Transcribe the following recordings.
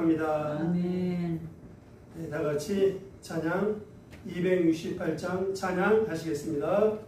축복합니다. 아멘. 네, 다 같이 찬양 268장 찬양 하시겠습니다.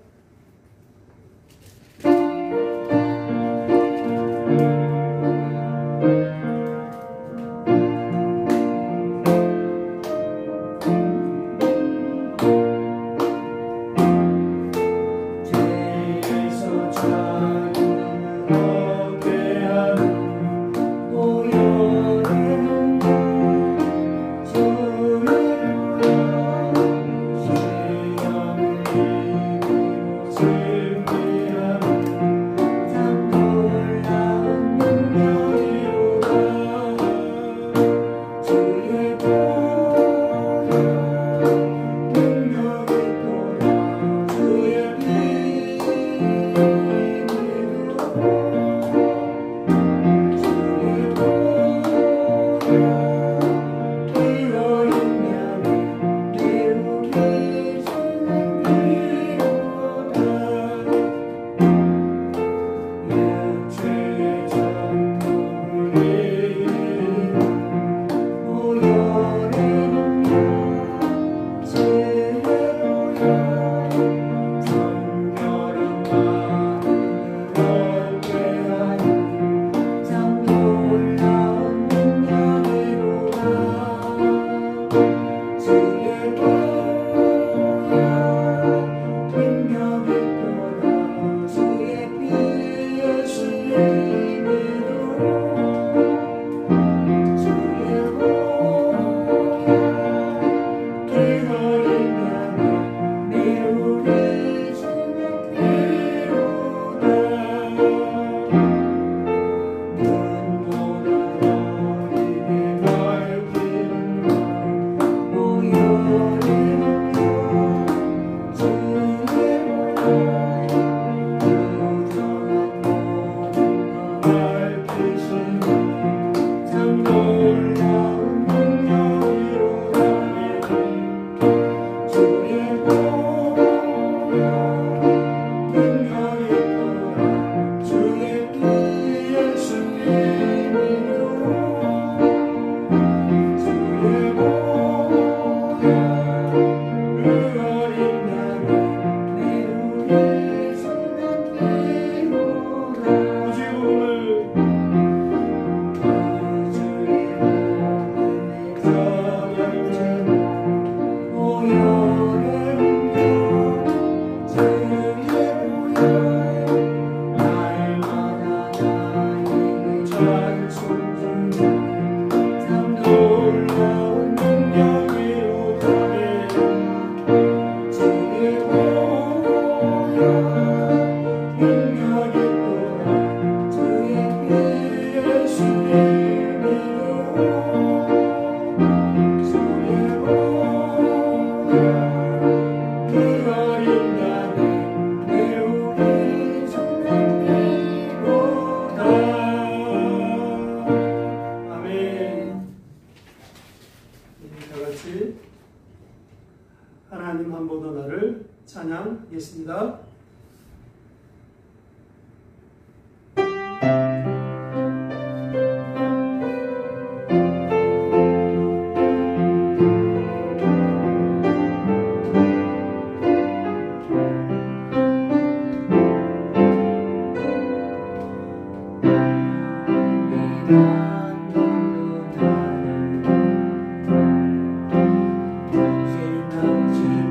하나님 한 번 더 나를 찬양하겠습니다.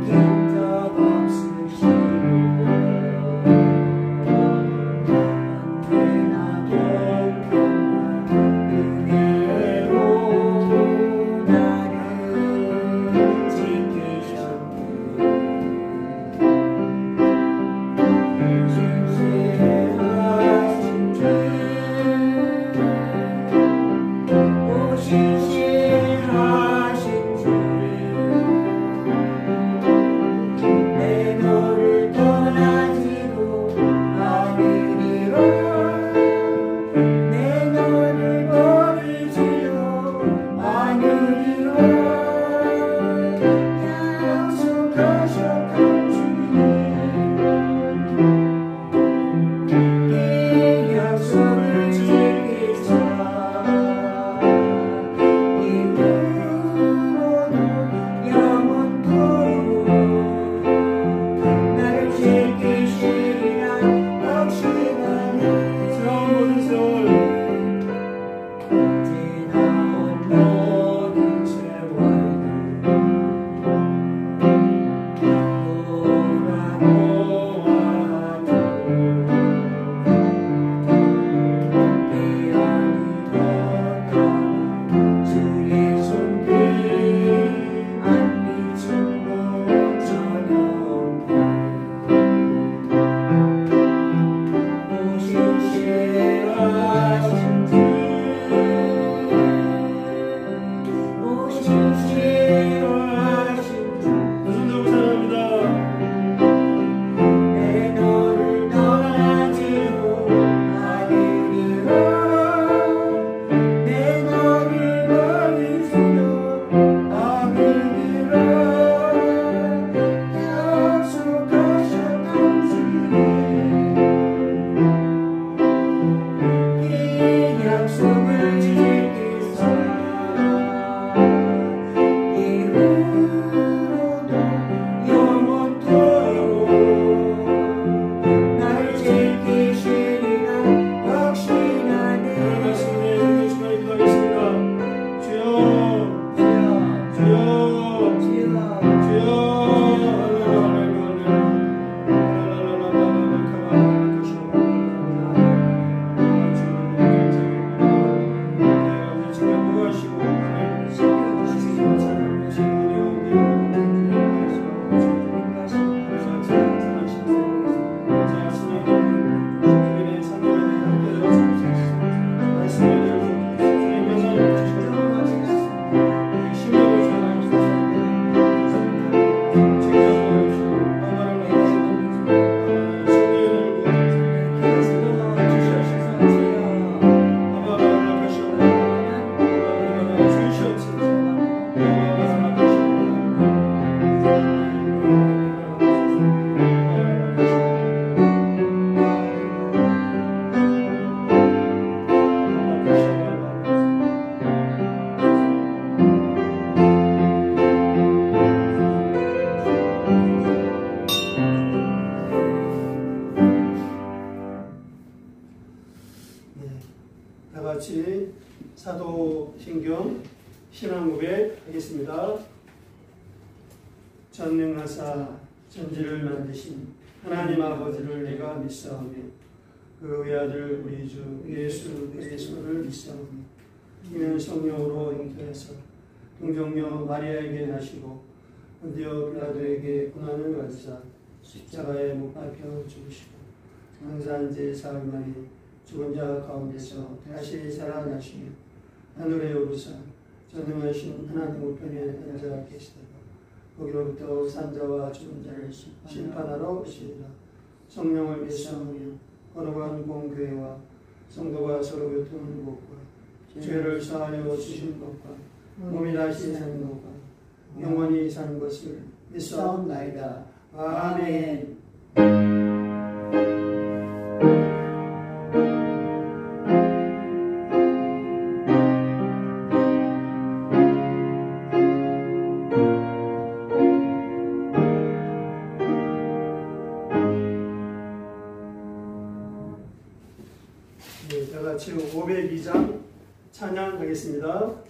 길 없으시고 예배하겠습니다. 전능하사 천지를 만드신 하나님 아버지를 내가 믿사오며 그 외아들 우리 주 예수 그리스도를 믿사오며 이는 성령으로 잉태해서 동정녀 마리아에게 나시고 본디오 빌라도에게 고난을 받으사 십자가에 못 박혀 죽으시고 장사한지 사흘 만에 죽은 자 가운데서 다시 살아나시며 하늘에 오르사 전능하신 하나님 우편에 앉아 계시다가 거기로부터 산자와 죽은 자를 심판하러 오시리라. 성령을 믿사오며 거룩한 공교회와 성도가 서로 교통하는 것과 죄를 사하여 주신 것과 몸이 다시 사는 것과 영원히 사는 것을 믿사옵나이다. 아멘. 네, 다 같이 502장 찬양하겠습니다.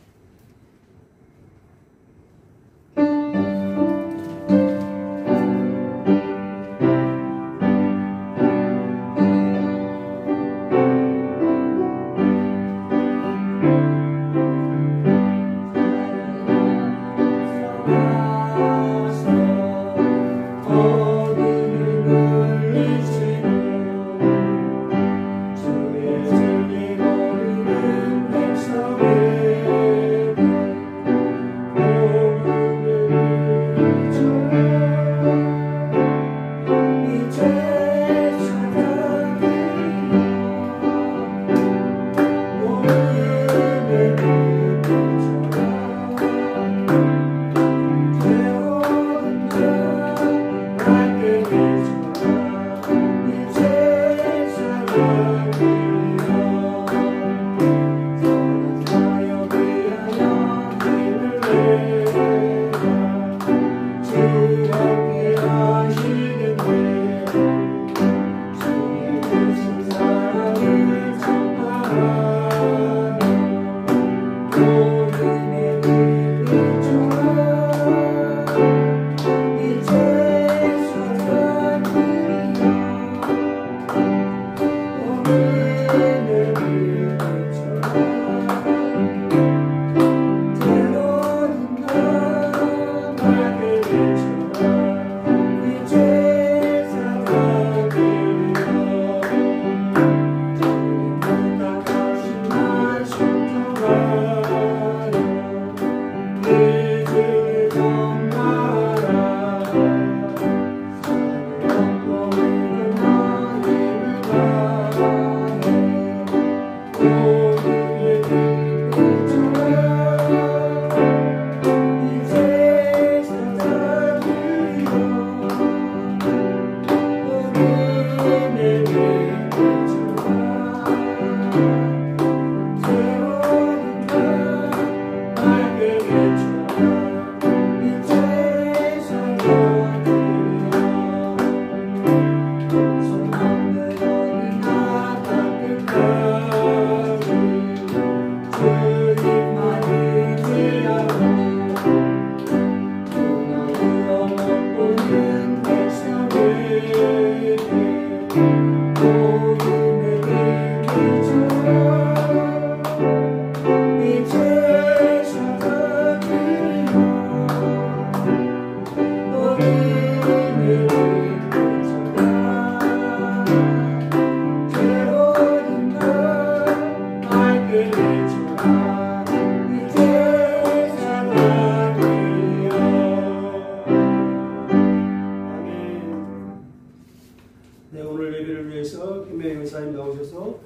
네, 오늘 예배를 위해서 김혜영 의사님 나오셔서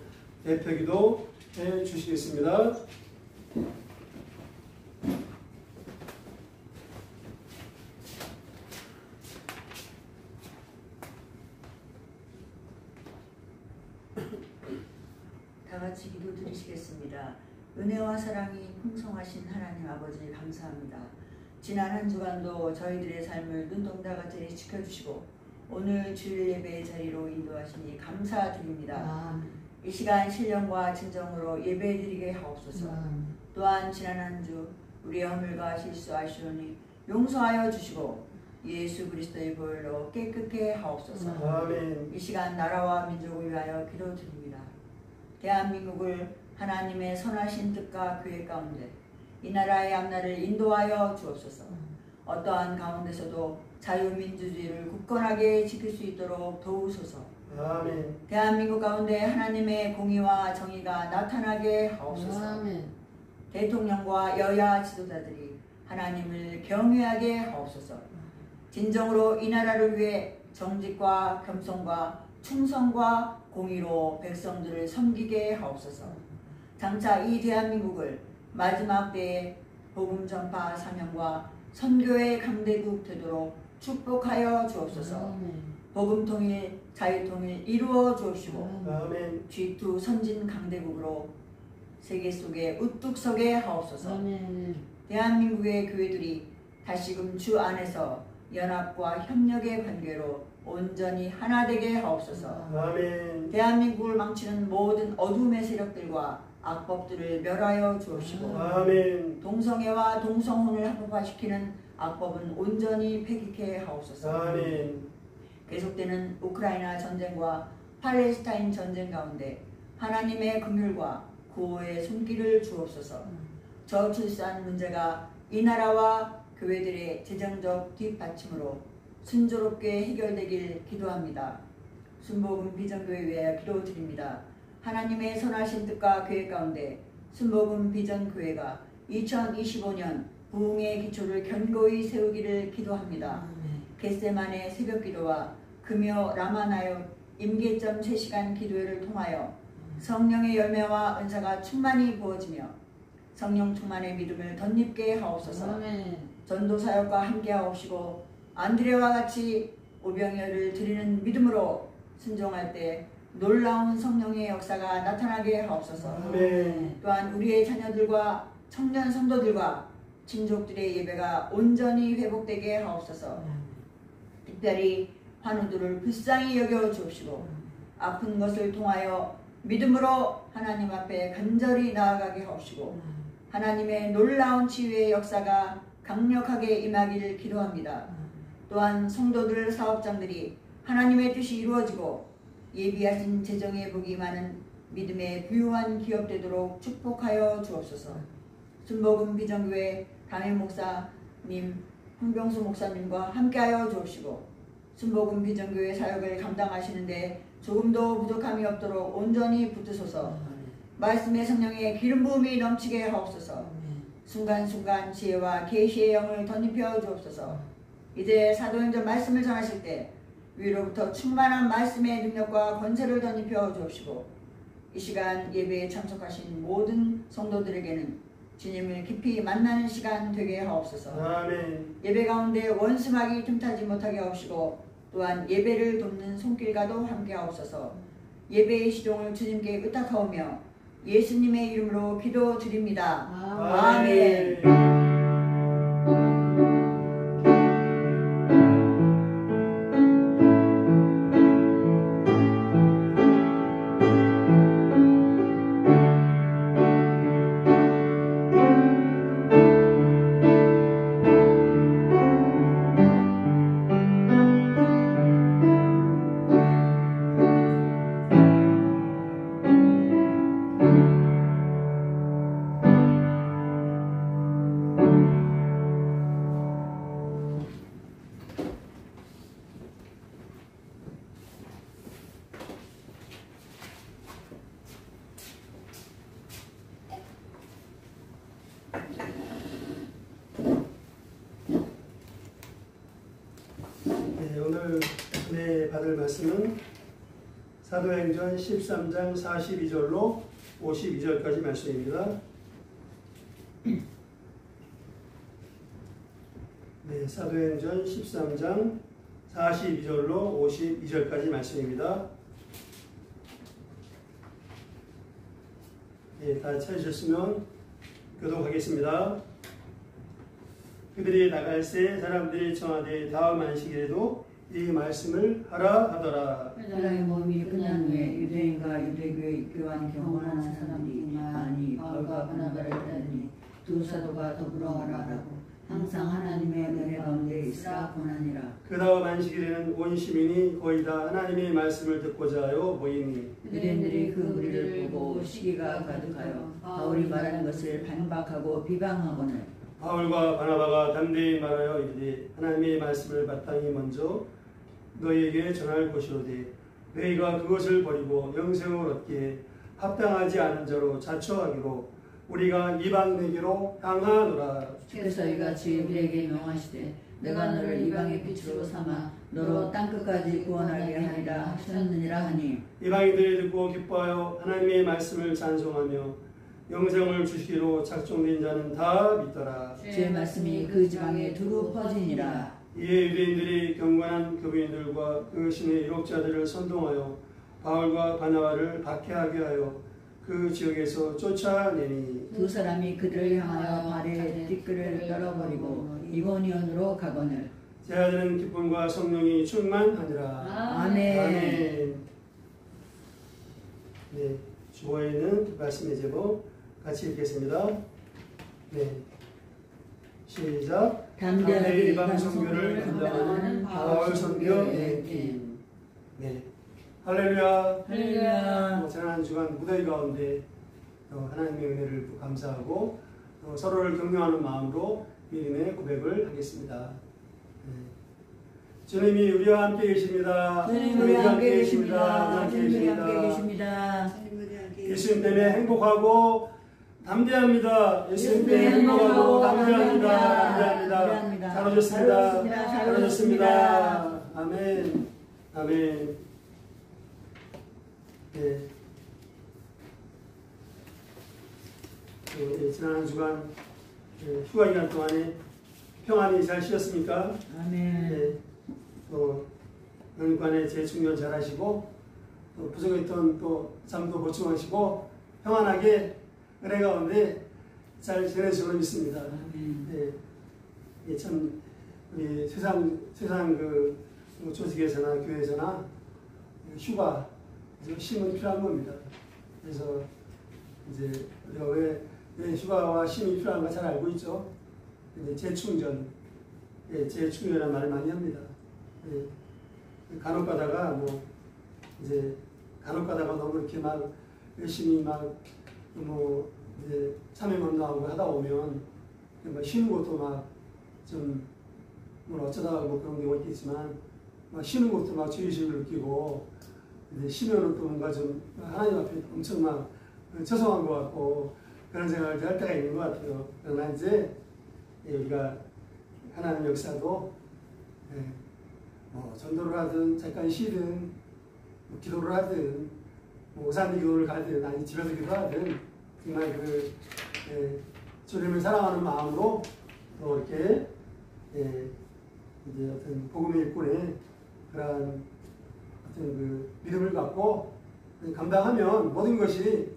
대표기도 해 주시겠습니다. 다 같이 기도 드리시겠습니다. 은혜와 사랑이 풍성하신 하나님 아버지 감사합니다. 지난 한 주간도 저희들의 삶을 눈동자같이 지켜주시고 오늘 주일 예배의 자리로 인도하시니 감사드립니다. 이 시간 신령과 진정으로 예배드리게 하옵소서. 또한 지난 한 주 우리의 허물과 실수하시오니 용서하여 주시고 예수 그리스도의 보혈로 깨끗게 하옵소서. 아멘. 이 시간 나라와 민족을 위하여 기도드립니다. 대한민국을 하나님의 선하신 뜻과 계획 가운데 이 나라의 앞날을 인도하여 주옵소서. 어떠한 가운데서도 자유민주주의를 굳건하게 지킬 수 있도록 도우소서. 아멘. 대한민국 가운데 하나님의 공의와 정의가 나타나게 하옵소서. 아멘. 대통령과 여야 지도자들이 하나님을 경외하게 하옵소서. 진정으로 이 나라를 위해 정직과 겸손과 충성과 공의로 백성들을 섬기게 하옵소서. 장차 이 대한민국을 마지막 때에 복음 전파 사명과 선교의 강대국 되도록 축복하여 주옵소서. 복음 통일, 자유 통일 이루어 주옵시고 아멘. G2 선진 강대국으로 세계 속에 우뚝 서게 하옵소서. 아멘. 대한민국의 교회들이 다시금 주 안에서 연합과 협력의 관계로 온전히 하나 되게 하옵소서. 아멘. 대한민국을 망치는 모든 어둠의 세력들과 악법들을 멸하여 주옵시고 아멘. 동성애와 동성혼을 합법화시키는 악법은 온전히 폐기케 하옵소서. 아멘. 계속되는 우크라이나 전쟁과 팔레스타인 전쟁 가운데 하나님의 긍휼과 구호의 손길을 주옵소서. 저출산 문제가 이 나라와 교회들의 재정적 뒷받침으로 순조롭게 해결되길 기도합니다. 순복음 비전교회 위하여 기도드립니다. 하나님의 선하신 뜻과 계획 가운데 순복음 비전교회가 2025년 부흥의 기초를 견고히 세우기를 기도합니다. 겟세만의 새벽기도와 금요 라마나요 임계점 3시간 기도회를 통하여 성령의 열매와 은사가 충만히 부어지며 성령 충만의 믿음을 덧입게 하옵소서. 아멘. 전도사역과 함께 하옵시고 안드레와 같이 오병이어를 드리는 믿음으로 순종할 때 놀라운 성령의 역사가 나타나게 하옵소서. 아멘. 또한 우리의 자녀들과 청년 성도들과 친족들의 예배가 온전히 회복되게 하옵소서. 특별히 환우들을 불쌍히 여겨 주옵시고 아픈 것을 통하여 믿음으로 하나님 앞에 간절히 나아가게 하옵시고 하나님의 놀라운 치유의 역사가 강력하게 임하기를 기도합니다. 또한 성도들 사업장들이 하나님의 뜻이 이루어지고 예비하신 재정의 복이 많은 믿음의 부유한 기업 되도록 축복하여 주옵소서. 순복음 비전교회 담임 목사님 황병수 목사님과 함께하여 주옵시고 순복음 비전교회 사역을 감당하시는데 조금도 부족함이 없도록 온전히 붙드소서. 말씀의 성령의 기름 부음이 넘치게 하옵소서. 순간순간 지혜와 계시의 영을 덧입혀 주옵소서. 이제 사도행전 말씀을 전하실 때 위로부터 충만한 말씀의 능력과 권세를 덧입혀 주옵시고 이 시간 예배에 참석하신 모든 성도들에게는 주님을 깊이 만나는 시간 되게 하옵소서. 아멘. 예배 가운데 원수막이 틈타지 못하게 하옵시고 또한 예배를 돕는 손길과도 함께 하옵소서. 예배의 시종을 주님께 의탁하오며 예수님의 이름으로 기도드립니다. 아멘. 오늘 은혜 받을 말씀은 사도행전 13장 42절로 52절까지 말씀입니다. 네, 사도행전 13장 42절로 52절까지 말씀입니다. 네, 다 찾으셨으면 교독하겠습니다. 그들이 나갈새 사람들이 청하되 다음 안식일에도 이 말씀을 하라 하더라. 사랑의 몸이 끝난 후에 유대인과 유대교의 교환 경건한 사람들이 많이 바울과 바나바를 따르니 두 사도가 더불어 말하고 항상 하나님의 은혜 가운데 있으라 고나니라. 그 다음 안식일에는 온 시민이 거의 다 하나님의 말씀을 듣고자 하여 모이니 유대인들이 그 무리를 보고 시기가 가득하여 바울이 말하는 것을 반박하고 비방하거늘 바울과 바나바가 담대히 말하여 이르되 하나님의 말씀을 바탕이 먼저 너희에게 전할 것이로되 너희가 그것을 버리고 영생을 얻기에 합당하지 않은 자로 자처하기로 우리가 이방인에게로 향하노라. 주께서 이같이 우리에게 명하시되 내가 너를 이방의 빛으로 삼아 너로 땅끝까지 구원하게 하리라 하셨느니라 하니 이방인들이 듣고 기뻐하여 하나님의 말씀을 찬송하며 영생을 주시기로 작정된 자는 다 믿더라. 주의 말씀이 그 지방에 두루 퍼지니라. 이에 유대인들이 경건한 교인들과 그 신의 유력자들을 선동하여 바울과 바나바를 박해하게 하여 그 지역에서 쫓아내니 두 사람이 그들을 향하여 발에 띠끌을 떨어버리고 이고니온으로 가거늘 제자들은 기쁨과 성령이 충만하니라. 아멘. 아멘. 네, 주보에는 말씀의 제목 같이 읽겠습니다. 네, 시작. 담대하게 이방 선교를 감당하는 바울 선교 여행팀. 네, 할렐루야. 할렐루야. 지난 한 주간 무더위 가운데 하나님의 은혜를 감사하고 서로를 격려하는 마음으로 믿음의 고백을 하겠습니다. 네. 주님이 우리와 함께 계십니다. 주님 우리와 함께 계십니다. 주님 함께 계십니다. 예수님 때문에 행복하고 담대합니다. 예수님 때문에 행복하고 담대합니다. 잘 오셨습니다. 잘 오셨습니다. 아멘. 아멘. 네. 지난 한 주간 휴가 기간 동안에 평안히 잘 쉬었습니까? 아멘. 네. 연관에 재충전 잘 하시고 또 부족했던 또 잠도 보충하시고 평안하게 은혜 가운데 잘 지내시고 믿습니다. 아멘. 네. 참 우리 세상 그 조직에서나 교회에서나 휴가 쉼은 필요한 겁니다. 그래서 이제 우리가 왜 휴가와 쉼이 필요한가 잘 알고 있죠. 근데 재충전, 재충전이라는 말을 많이 합니다. 간혹 가다가 너무 이렇게 막 열심히 이제 참여운동하고 하다 보면 쉬는 것도 어쩌다가 그런 경우가 있겠지만 쉬는 것도 죄의식을 느끼고 이제 쉬면은 또 뭔가 좀 하나님 앞에 엄청 죄송한 것 같고 그런 생각을 할 때가 있는 것 같아요. 그러나 이제 우리가 하나님 역사도 전도를 하든 잠깐 쉬든 기도를 하든 오산리 교회를 가든 아니 집에서 기도하든 정말 주님을 사랑하는 마음으로 또 이렇게 이제 어떤 복음의 일꾼의 그러한 어떤 믿음을 갖고 감당하면 모든 것이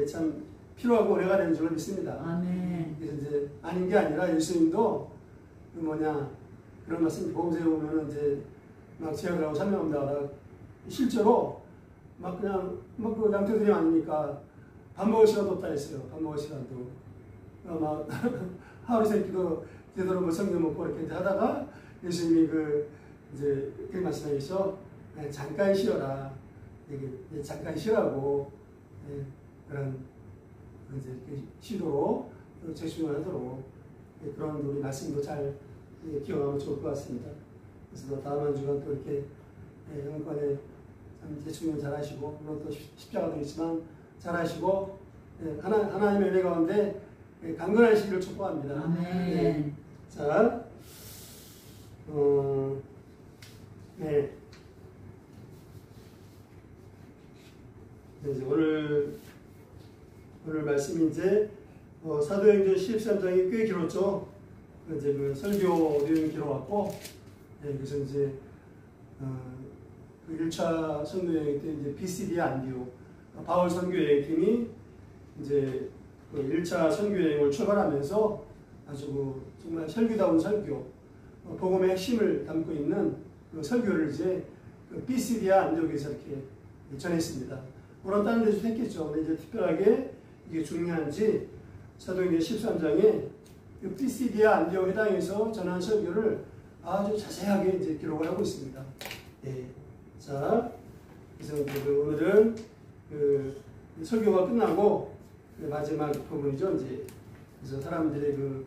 참 필요하고 은혜가 되는 줄로 믿습니다. 아멘. 그래서 이제 아닌 게 아니라 예수님도 그런 말씀 복음서에 보면은 이제 제약을 설명합니다. 실제로 그냥 그 양떼들이 많으니까 밥 먹을 시간도 없다 했어요. 밥 먹을 시간도 하루 세끼도 제대로 성경 먹고 이렇게 하다가 예수님이 이제 그 말씀하셔서 잠깐 쉬어라. 잠깐 쉬라고 그런 이제 쉬도록 재충을 하도록 그런 우리 말씀도 잘 기억하면 좋을 것 같습니다. 그래서 다음 한 주간 또 이렇게 영권에 재충전 잘 하시고 물론 또 십자가도 있지만 잘 하시고 하나님의 은혜 가운데 강건하시기를 축복합니다. 아멘. 자, 네. 이제 오늘 말씀이 이제 사도행전 13장이 꽤 길었죠. 이제 설교 내용이 길어왔고, 그래서 이제 그 1차 선교 여행 때 이제 BCD 안디옥 바울 선교 여행팀이 이제 그 1차 선교 여행을 출발하면서 아주 정말 설교다운 설교, 복음의 핵심을 담고 있는 그 설교를 이제 BCD와 안디옥에서 이렇게 전했습니다. 물론 다른 데서 했겠죠. 근데 이제 특별하게 이게 중요한지 사도행전 13장에 그 피시디아 안디옥 회당에서 전한 설교를 아주 자세하게 이제 기록을 하고 있습니다. 예. 자, 그래서 오늘은 그 설교가 끝나고 그 마지막 부분이죠. 이제 그래서 사람들의 그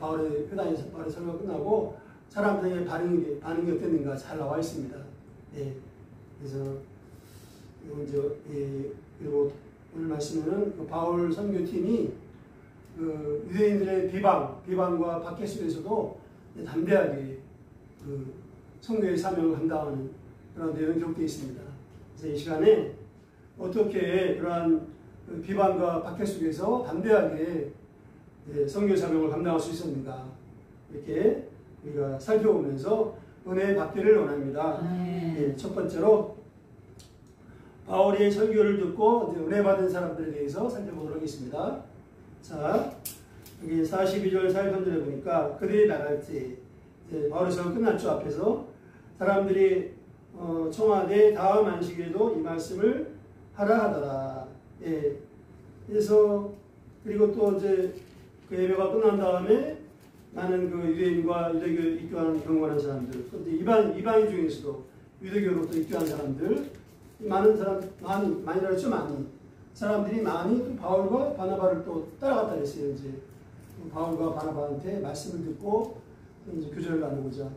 바울의 회당에서 바울의 설교가 끝나고 사람들의 반응이 어땠는가 잘 나와 있습니다. 예. 그래서 이제 그리고 오늘 말씀에는 그 바울 선교팀이 그 유대인들의 비방과 박해 속에서도 담대하게 그 선교의 사명을 감당하는 그런 내용이 기록되어 있습니다. 그래서 이 시간에 어떻게 그러한 비방과 박해 속에서 담대하게 선교 사명을 감당할 수 있었는가 이렇게 우리가 살펴보면서 은혜의 받기를 원합니다. 예, 첫 번째로 바울의 설교를 듣고 은혜 받은 사람들에 대해서 살펴보도록 하겠습니다. 자, 여기 42절 43절에 보니까 그들이 나갈 때 바울의 설교 끝났죠. 앞에서 사람들이 청와대 다음 안식일에도 이 말씀을 하라 하더라. 예. 그래서 그리고 또 이제 그 예배가 끝난 다음에 많은 그 유대인과 유대교에 입교하는 경건한 사람들, 또 이방인 중에서도 유대교로 또 입교한 사람들, 많은 사람, 많이라도 좀 많이 사람들이 많이 또 바울과 바나바를 또 따라갔다 그랬어요. 이제 바울과 바나바한테 말씀을 듣고 이제 교제를 나누고자.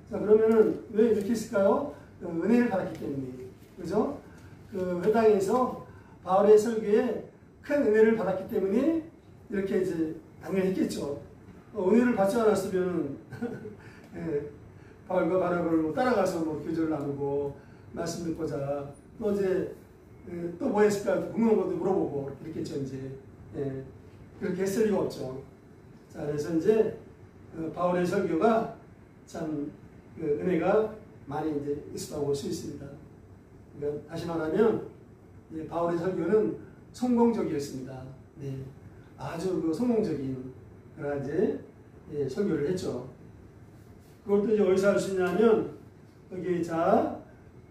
자, 그러면은 왜 이렇게 했을까요? 은혜를 받았기 때문에. 그죠? 그 회당에서 바울의 설교에 큰 은혜를 받았기 때문에 이렇게 이제 당연히 했겠죠. 은혜를 받지 않았으면 예, 바울과 바나바를 따라가서 교제를 나누고 말씀 듣고자 또 이제 또 뭐 했을까 궁금한 것도 물어보고 그랬겠죠. 이제 예, 그렇게 했을 리가 없죠. 자, 그래서 이제 바울의 설교가 참 은혜가 많이 이제 있었다고 볼 수 있습니다. 그러니까 다시 말하면 바울의 설교는 성공적이었습니다. 네, 아주 그 성공적인 그런 이제 설교를 했죠. 그걸 또 이제 어디서 할 수 있냐면 여기 자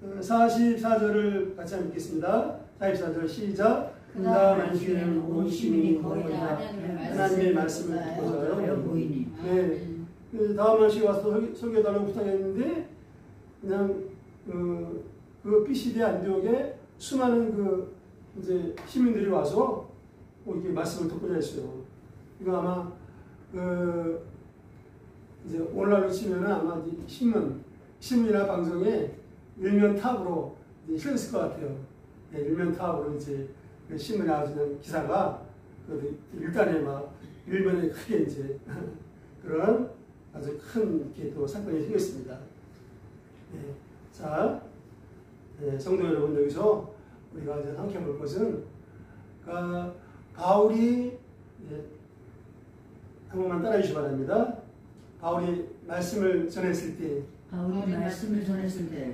44절을 같이 한번 읽겠습니다. 44절 시작. 그 다음 안식일에는 온 시민이 모이다 하나님의 말씀을 듣고자 보이니. 네. 다음 안식에 와서 설교해달라고 부탁했는데 그냥 그 피시디 안디옥에 수많은 그 이제 시민들이 와서 이렇게 말씀을 듣고자 했어요. 이거 아마 이제 오늘날로 치면은 아마 신문이나 방송에 일면탑으로 실렸을 것 같아요. 네, 일면탑으로 이제 신문에 나와주는 기사가 일단에 막 일면에 크게 이제 그런 아주 큰 또 사건이 생겼습니다. 네, 자, 성도 여러분, 여기서 우리가 이제 생각해 볼 것은 바울이 한 번만 따라해 주시기 바랍니다. 바울이 말씀을 전했을 때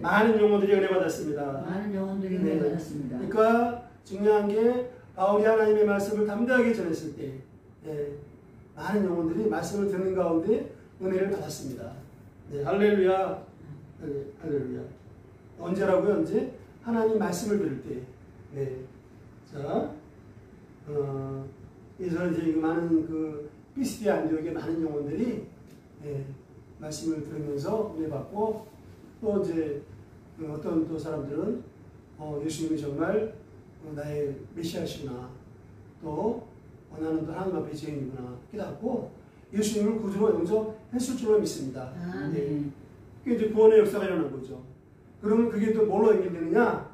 많은 영혼들이 은혜 받았습니다. 그러니까 중요한 게 바울이 하나님의 말씀을 담대하게 전했을 때 많은 영혼들이 말씀을 듣는 가운데 은혜를 받았습니다. 네, 할렐루야. 할렐루야. 언제라고요? 언제? 하나님 말씀을 들을 때. 네. 자, 그래서 이제 많은 그 피시디아 안디옥의 많은 영혼들이 말씀을 들으면서 은혜 받고 또 이제 어떤 또 사람들은 예수님이 정말 나의 메시아시구나, 또 나는 또 하나님 앞에 죄인이구나 깨닫고 예수님을 구주로 용서했을 줄로 믿습니다. 그게 이제 구원의 역사가 일어난 거죠. 그러면 그게 또 뭘로 연결되느냐?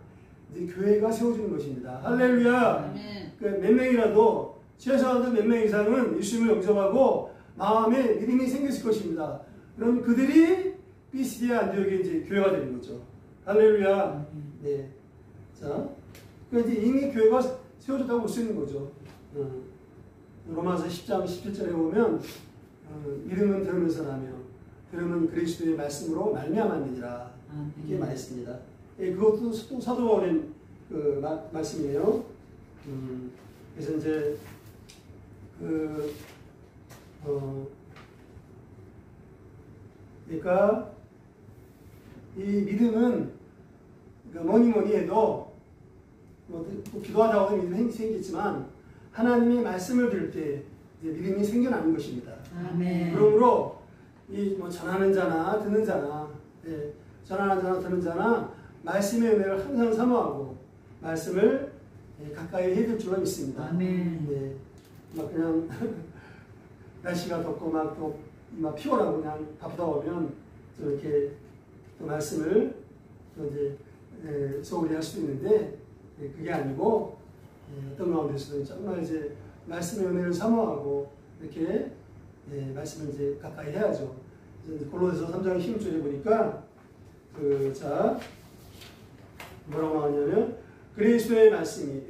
이제 교회가 세워지는 것입니다. 할렐루야. 몇 명이라도 최소한도 몇 명 이상은 예수님을 영접하고 마음에 믿음이 생겼을 것입니다. 그럼 그들이 피시디아 안디옥의 이제 교회가 되는 거죠. 할렐루야. 네. 자, 그러니까 이제 이미 교회가 세워졌다고 볼 수 있는 거죠. 로마서 10장 17절에 보면 믿음은 들으면서 나며 들으면 그리스도의 말씀으로 말미암았느니라 이렇게 말했습니다. 그것도 또 사도 바울의 그 말씀이에요. 그래서 이제 그러니까 이 믿음은 뭐니 해도 뭐 기도하다가도 믿음이 생기겠지만 하나님의 말씀을 들을 때 믿음이 생겨나는 것입니다. 아멘. 그러므로 이 뭐 전하는 자나 듣는 자나, 전하는 자나 듣는 자나 말씀의 은혜를 항상 사모하고 말씀을 가까이 해야 될 줄로 믿습니다. 아멘. 막 그냥 날씨가 덥고 막 피곤하고 그냥 바쁘다 보면 좀 이렇게 또 말씀을 또 이제 소홀히 할 수도 있는데 그게 아니고 어떤 가운데서도 정말 이제 말씀의 은혜를 사모하고 이렇게 말씀을 이제 가까이 해야죠. 골로새서 3장 16절에 보니까 자 뭐라고 하냐면 그리스도의 말씀이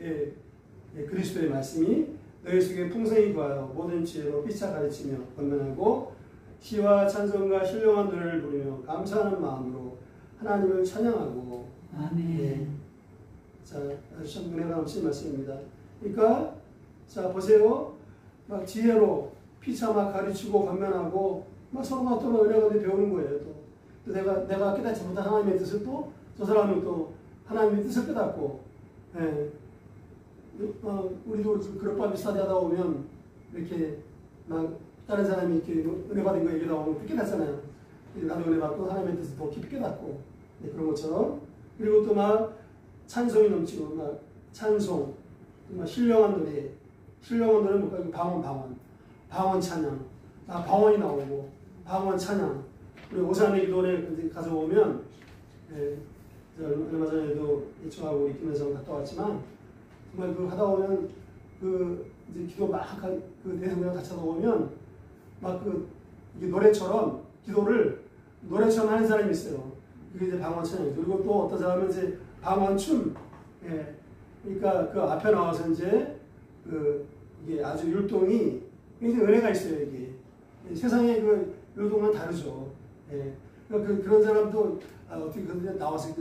그리스도의 말씀이 너희 속에 풍성히 구하여 모든 지혜로 피차 가르치며 권면하고 시와 찬송과 신령한 노래를 부르며 감사하는 마음으로 하나님을 찬양하고. 아멘. 자, 참 은혜가 넘치는 말씀입니다. 그러니까 자 보세요. 막 지혜로 피차 막 가르치고 권면하고 막 서로가 또 은혜가 배우는 거예요. 또 내가 깨닫지 못한 하나님의 뜻을 또 저 사람은 또 하나님의 뜻을 깨닫고. 우리도 그런 바 비슷하게 하다 보면 이렇게 막 다른 사람이 이렇게 은혜 받은 거 얘기하다 보면 또 깨닫잖아요. 나도 은혜 받고 하나님의 뜻을 더 깊이 깨닫고 그런 것처럼. 그리고 또 막 찬송이 넘치고 막 찬송, 막 신령한 노래는 뭘까? 방언 찬양, 방언이 나오고 방언 찬양. 우리 오산의 기도원에 가서 보면 얼마 전에도 예초하고 있으면서 갔다 왔지만 정말 그 하다 보면 이제 기도 막 대성령 같이 하다 보면 막 이게 노래처럼 기도를 노래처럼 하는 사람이 있어요. 그게 이제 방언 찬양이죠. 그리고 또 어떤 사람은 이제 방언 춤. 그러니까 그 앞에 나와서 이제 이게 아주 율동이 굉장히 은혜가 있어요. 이게 세상의 율동은 다르죠. 그러니까 그런 사람도 어떻게 그런 나와서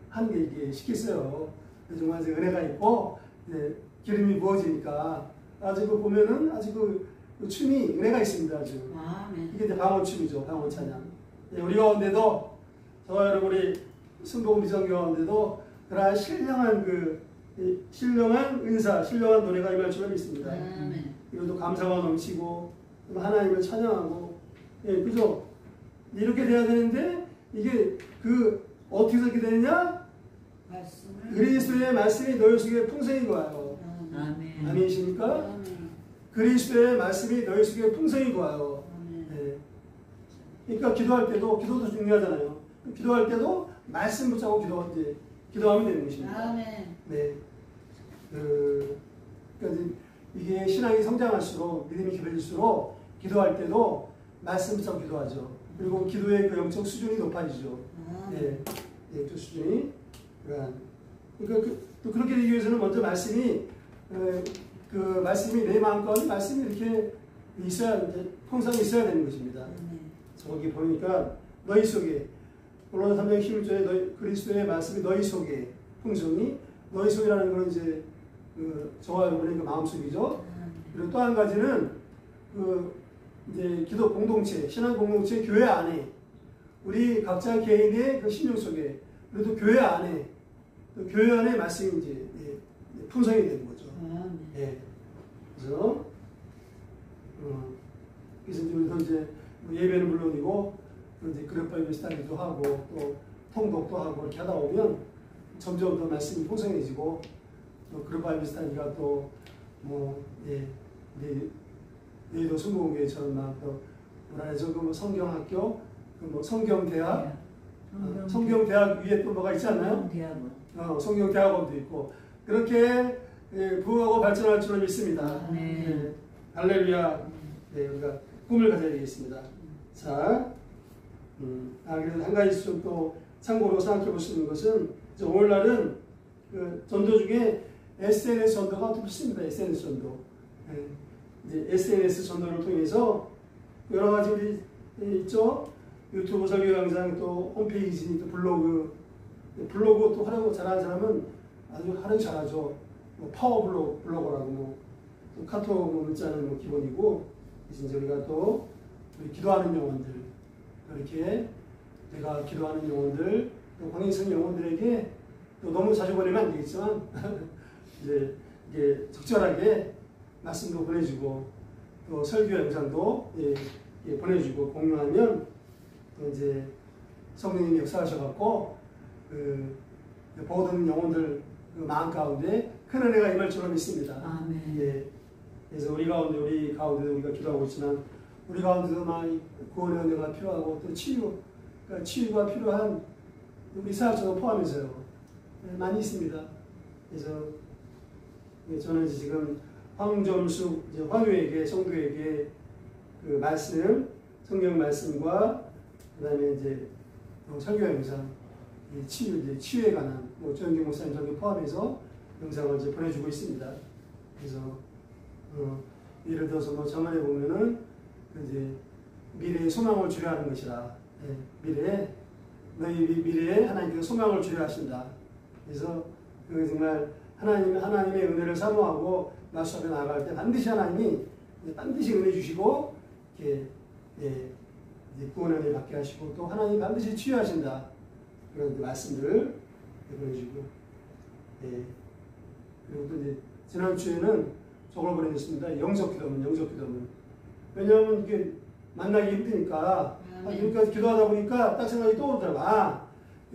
하는 게 이게 쉽겠어요. 정말 이제 은혜가 있고 기름이 부어지니까 아주 보면은 아주 그 춤이 은혜가 있습니다. 아주. 이게 이제 방언 춤이죠. 방언 찬양. 우리 가운데도 저와 여러분이 순복음 미성 가운데도 그러한 신령한 은사, 신령한 노래가 임할 줄을 믿습니다. 그리고 또 감사가 넘치고 하나님을 찬양하고 그죠? 이렇게 돼야 되는데 이게 어떻게 이렇게 되느냐? 그리스도의 말씀이 너희 속에 풍성히 구하여. 아멘이십니까? 그리스도의 말씀이 너희 속에 풍성히 구하여. 그러니까 기도도 중요하잖아요. 기도할 때도 말씀 붙잡고 기도하면 되는 것입니다. 네. 그러니까 이게 신앙이 성장할수록 믿음이 깊어질수록 기도할 때도 말씀 붙잡고 기도하죠. 그리고 기도의 그 영적 수준이 높아지죠. 영적 수준이. 그러니까 또 그렇게 되기 위해서는 먼저 말씀이 내 마음 가운데 말씀이 이렇게 풍성히 있어야 되는 것입니다. 저기 보니까 너희 속에 골로새 3장 11절에 그리스도의 말씀이 너희 속에 풍성히. 너희 속이라는 건 이제 저와 여러분의 그 마음속이죠. 그리고 또 한 가지는 이제 기도 공동체, 신앙 공동체 교회 안에 우리 각자 개인의 그 심령 속에 그래도 교회 안에 말씀이 이제 풍성이 되는 거죠. 그래서 우리도 이제 예배는 물론이고 이제 그룹 바이블 스터디도 하고 또 통독도 하고 이렇게 하다 보면 점점 더 말씀이 풍성해지고 또 그룹 바이블 스터디가 또 내일도 순복음교회처럼 막 또 우리 성경학교, 성경대학, 성경대학 위에 또 뭐가 있지 않나요? 성경대학원도 있고 그렇게 부흥하고 발전할 줄로 믿습니다. 할렐루야. 우리가 꿈을 가져야 되겠습니다. 자, 그래서 한 가지 좀 또 참고로 생각해 볼 수 있는 것은 오늘날은 전도 중에 SNS 전도가 좀 있습니다. SNS 전도. 이제 SNS 전도를 통해서 여러 가지 우리 있죠. 유튜브 설교 영상 또 홈페이지 또 블로그 또 하려고 잘하는 사람은 아주 하려고 잘하죠. 파워 블로거라고 또 카톡 문자는 기본이고 이제 우리가 또 기도하는 영혼들 이렇게 내가 기도하는 영혼들 또 광역성 영혼들에게 또 너무 자주 보내면 안 되겠지만 이제 이게 적절하게 말씀도 보내주고 또 설교 영상도 보내주고 공유하면 또 이제 성령님이 역사하셔갖고 그 모든 영혼들 그 마음 가운데 큰 은혜가 임할 줄로 믿습니다. 아멘. 예. 그래서 우리 가운데 우리가 기도하고 있지만 우리 가운데도 많이 구원의 은혜가 필요하고 또 그러니까 치유가 필요한 우리 사역자도 포함해서요. 예, 많이 있습니다. 그래서 저는 지금 황점숙 황유에게 성도에게 그 말씀, 성경 말씀과 그다음에 이제 설교 영상, 치유에 관한 조영기 목사님 설교 포함해서 영상을 이제 보내주고 있습니다. 그래서 예를 들어서 저만에 보면은 이제 미래의 소망을 주려 하는 것이라, 너희 미래에 하나님께서 소망을 주려 하신다. 그래서 그 정말 하나님의 은혜를 사모하고 말씀 앞에 나아갈 때 반드시 하나님이 반드시 은혜 주시고 이렇게 이제 구원의 은혜 받게 하시고 또 하나님 반드시 치유하신다. 그런 말씀들을 보내주고, 그리고 또 이제 지난주에는 저걸 보내줬습니다. 영접기도문. 왜냐하면 이게 만나기 힘드니까, 지금까지 기도하다 보니까 딱 생각이 떠오르더라.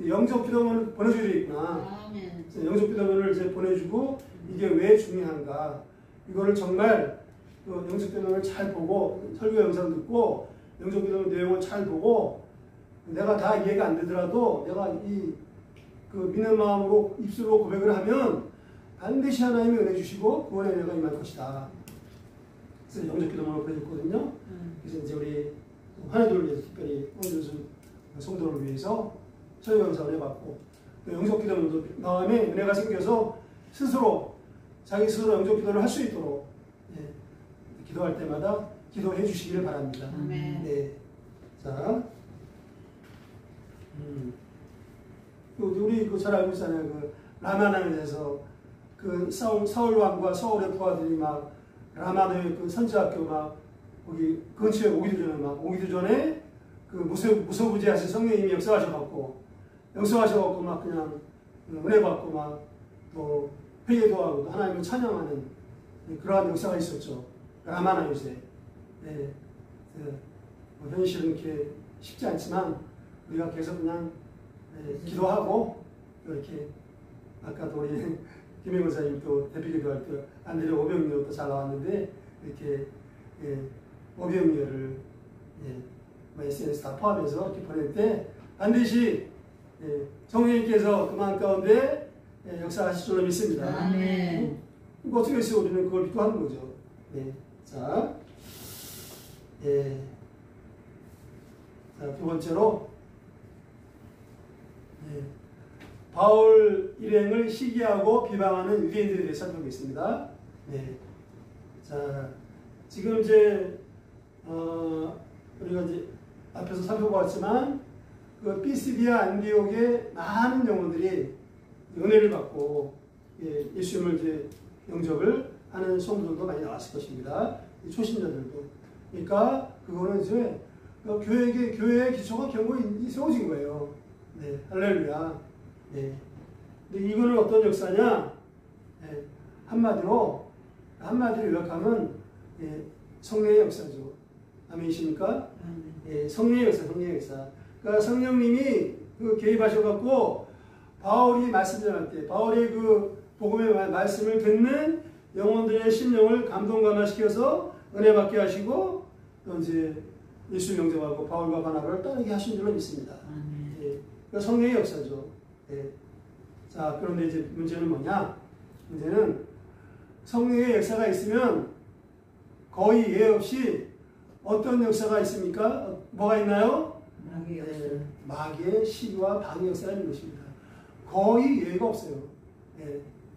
영접기도문을 보내줘야 되겠구나. 영접기도문을 이제 보내주고, 이게 왜 중요한가. 이거를 정말 영접기도문을 잘 보고, 설교 영상 듣고, 영접기도문 내용을 잘 보고, 내가 다 이해가 안 되더라도 내가 그 믿는 마음으로 입술로 고백을 하면 반드시 하나님이 은혜 주시고 구원의 은혜가 임할 것이다. 그래서 영접기도문을 보내줬거든요. 그래서 이제 우리 환우들을 위해서 특별히 성도를 위해서 설교 영상을 해봤고 또 영접기도문도 마음에 은혜가 생겨서 자기 스스로 영접기도를 할 수 있도록 기도할 때마다 기도해 주시기를 바랍니다. 네. 자. 우리 잘 알고 있잖아요. 그 라마나에서 그 사울 왕과 사울의 부하들이 막 라마나의 그 선지학교 막 거기 근처에 오기도 전에 그 무소부지하신 성령님이 역사하셔갖고 막 그냥 은혜 받고 막 또 회개도 하고 또 하나님을 찬양하는 그러한 역사가 있었죠. 라마나 요새. 네. 현실은 이렇게 쉽지 않지만 우리가 계속 그냥 기도하고 이렇게 아까도 우리 김영 권사님 또 대표 기도할 때 안드레 오병이어도 잘 나왔는데 이렇게 오병이어를 SNS 다 포함해서 이렇게 보낼 때 반드시 성령님께서 그 마음 가운데 역사하실 줄로 믿습니다. 아멘. 어떻게 해서 우리는 그걸 기도하는 거죠. 자, 두 번째로 바울 일행을 시기하고 비방하는 유대인들에 대해서 살펴보겠습니다. 자, 지금 이제 우리가 이제 앞에서 살펴보았지만 그 피시디아 안디옥의 많은 영혼들이 은혜를 받고 예수님을 이제 영접을 하는 성도들도 많이 나왔을 것입니다. 초신자들도. 그러니까 그거는 이제 교회의 기초가 견고히 세워진 거예요. 할렐루야. 근데 이거는 어떤 역사냐? 한마디로 요약하면 성령의 역사죠. 아멘이십니까? 성령의 역사. 그러니까 성령님이 개입하셔갖고 바울이 말씀 전할 때, 바울의 그 복음의 말씀을 듣는 영혼들의 심령을 감동감화시켜서 은혜 받게 하시고 또 이제 예수 영접하고 바울과 바나바를 따르게 하신 줄로 믿습니다. 그러니까 성령의 역사죠. 자, 그런데 이제 문제는 뭐냐? 문제는 성령의 역사가 있으면 거의 예 없이 어떤 역사가 있습니까? 뭐가 있나요? 마귀의 시기와 방해 역사가 있는 것입니다. 거의 예가 없어요.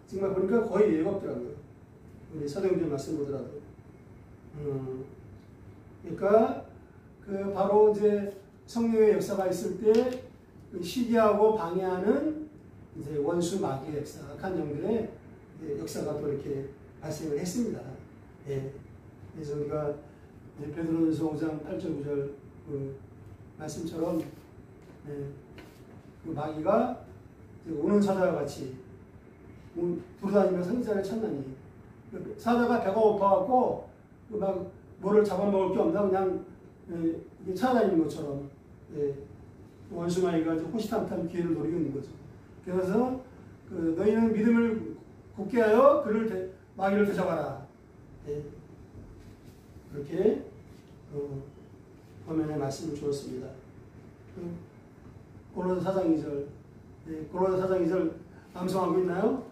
정말 보니까 거의 예가 없더라고요. 우리 사도행전 말씀 보더라도. 그러니까 그 바로 이제 성령의 역사가 있을 때 그 시기하고 방해하는 이제 원수 마귀의 역사, 악한 영들의 역사가 또 이렇게 발생을 했습니다. 그래서 우리가 베드로전서 5장 8절 9절 그 말씀처럼 그 마귀가 오는 사자와 같이 두루다니며 선지자를 찾나니 사자가 배가 고파갖고 막 뭐를 잡아먹을 게 없나 그냥 이게 찾아다니는 것처럼 원수마귀가 호시탐탐 기회를 노리고 있는 거죠. 그래서 너희는 믿음을 굳게 하여 그를 마귀를 데려가라. 그렇게 화면에 말씀을 주었습니다. 고린도서 4장 2절, 고린도서 4장 2절 암송하고 있나요?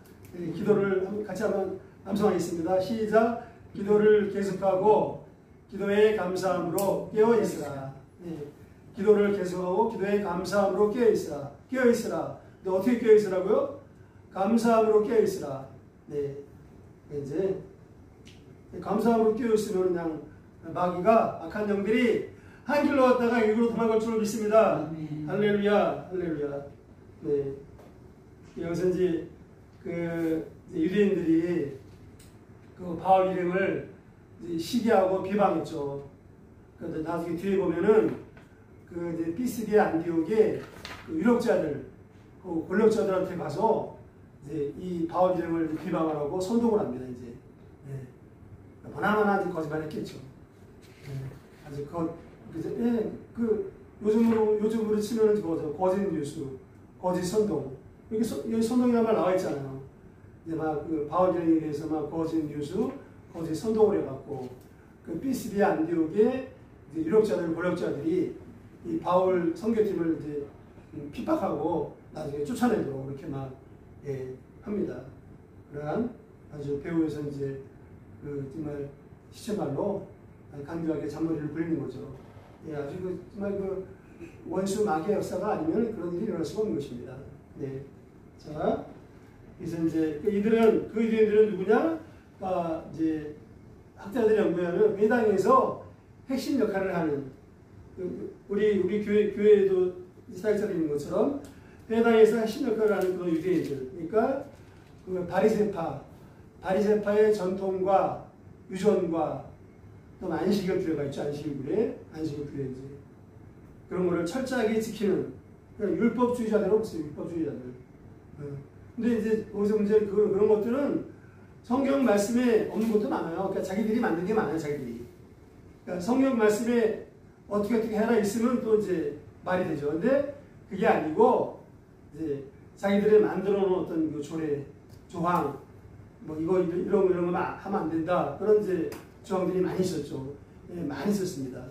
기도를 같이 한번 암송하겠습니다. 시작. 기도를 계속하고 기도에 감사함으로 깨어있으라. 기도를 계속하고 기도에 감사함으로 깨어있으라. 깨어있으라. 근데 어떻게 깨어있으라고요? 감사함으로 깨어있으라. 이제 감사함으로 깨어있으면 그냥 마귀가 악한 영들이 한 길로 갔다가 일부러 도망갈 줄을 믿습니다. 아멘. 할렐루야, 할렐루야. 여기서 이제 유대인들이 바울 일행을 시기하고 비방했죠. 그런데 나중에 뒤에 보면은 이제 피스디아 안디옥의 유력자들, 권력자들한테 가서 이제 이 바울 일행을 비방하라고 선동을 합니다. 이제 하나하나 거짓말했겠죠. 아주 요즘으로 치면은 그거죠. 거짓 뉴스, 거짓 선동. 여기 선동이라는 말 나와 있잖아요. 이제 막 바울 일행에 대해서 막 거짓 뉴스, 거짓 선동을 해갖고 피스디아 안디옥의 유력자들, 권력자들이 이 바울 선교팀을 이제 핍박하고 나중에 쫓아내도록 그렇게 막 합니다. 그러한 아주 배후에서 이제 정말 시체말로 강조하게 잔머리를 굴리는 거죠. 아주 정말 원수 마귀의 역사가 아니면 그런 일이 일어날 수가 없는 것입니다. 자, 그래서 이제 이들은 그 유대인들은 누구냐? 이제 학자들이 연구하면 회당에서 핵심 역할을 하는 우리 교회에도 사역자들이 있는 것처럼 회당에서 핵심 역할을 하는 그런 유대인들. 그러니까 바리새파의 전통과 유전과 또 안식일 규례가 있죠. 안식일 규례 이제 그런 거를 철저하게 지키는 율법주의자들은 없어요. 율법주의자들. 근데 이제 거기서 문제 그런 것들은 성경 말씀에 없는 것도 많아요. 그러니까 자기들이 만든 게 많아요. 자기들이. 그러니까 성경 말씀에 어떻게 해라 있으면 또 이제 말이 되죠. 근데 그게 아니고 이제 자기들이 만들어 놓은 어떤 그 조례, 조항, 뭐 이런 거 하면 안 된다. 그런 이제 조항들이 많이 있었죠. 많이 있었습니다.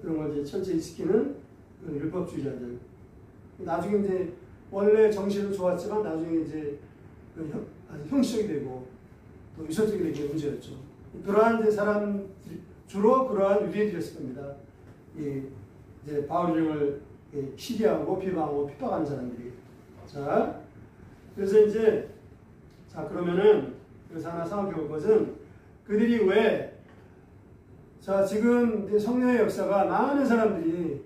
그런 걸 이제 철저히 지키는 그런 율법주의자들. 나중에 이제 원래 정신은 좋았지만 나중에 이제 아주 형식적이 되고 또 유설적이 되는 게 문제였죠. 그러한 이제 사람 주로 그러한 유대인들이었을 겁니다. 이제 바울 일행을 시기하고 비방하고 핍박하는 사람들이. 자, 그래서 이제 그러면은 그래서 하나 생각해 볼 것은 그들이 왜 지금 이제 성령의 역사가 많은 사람들이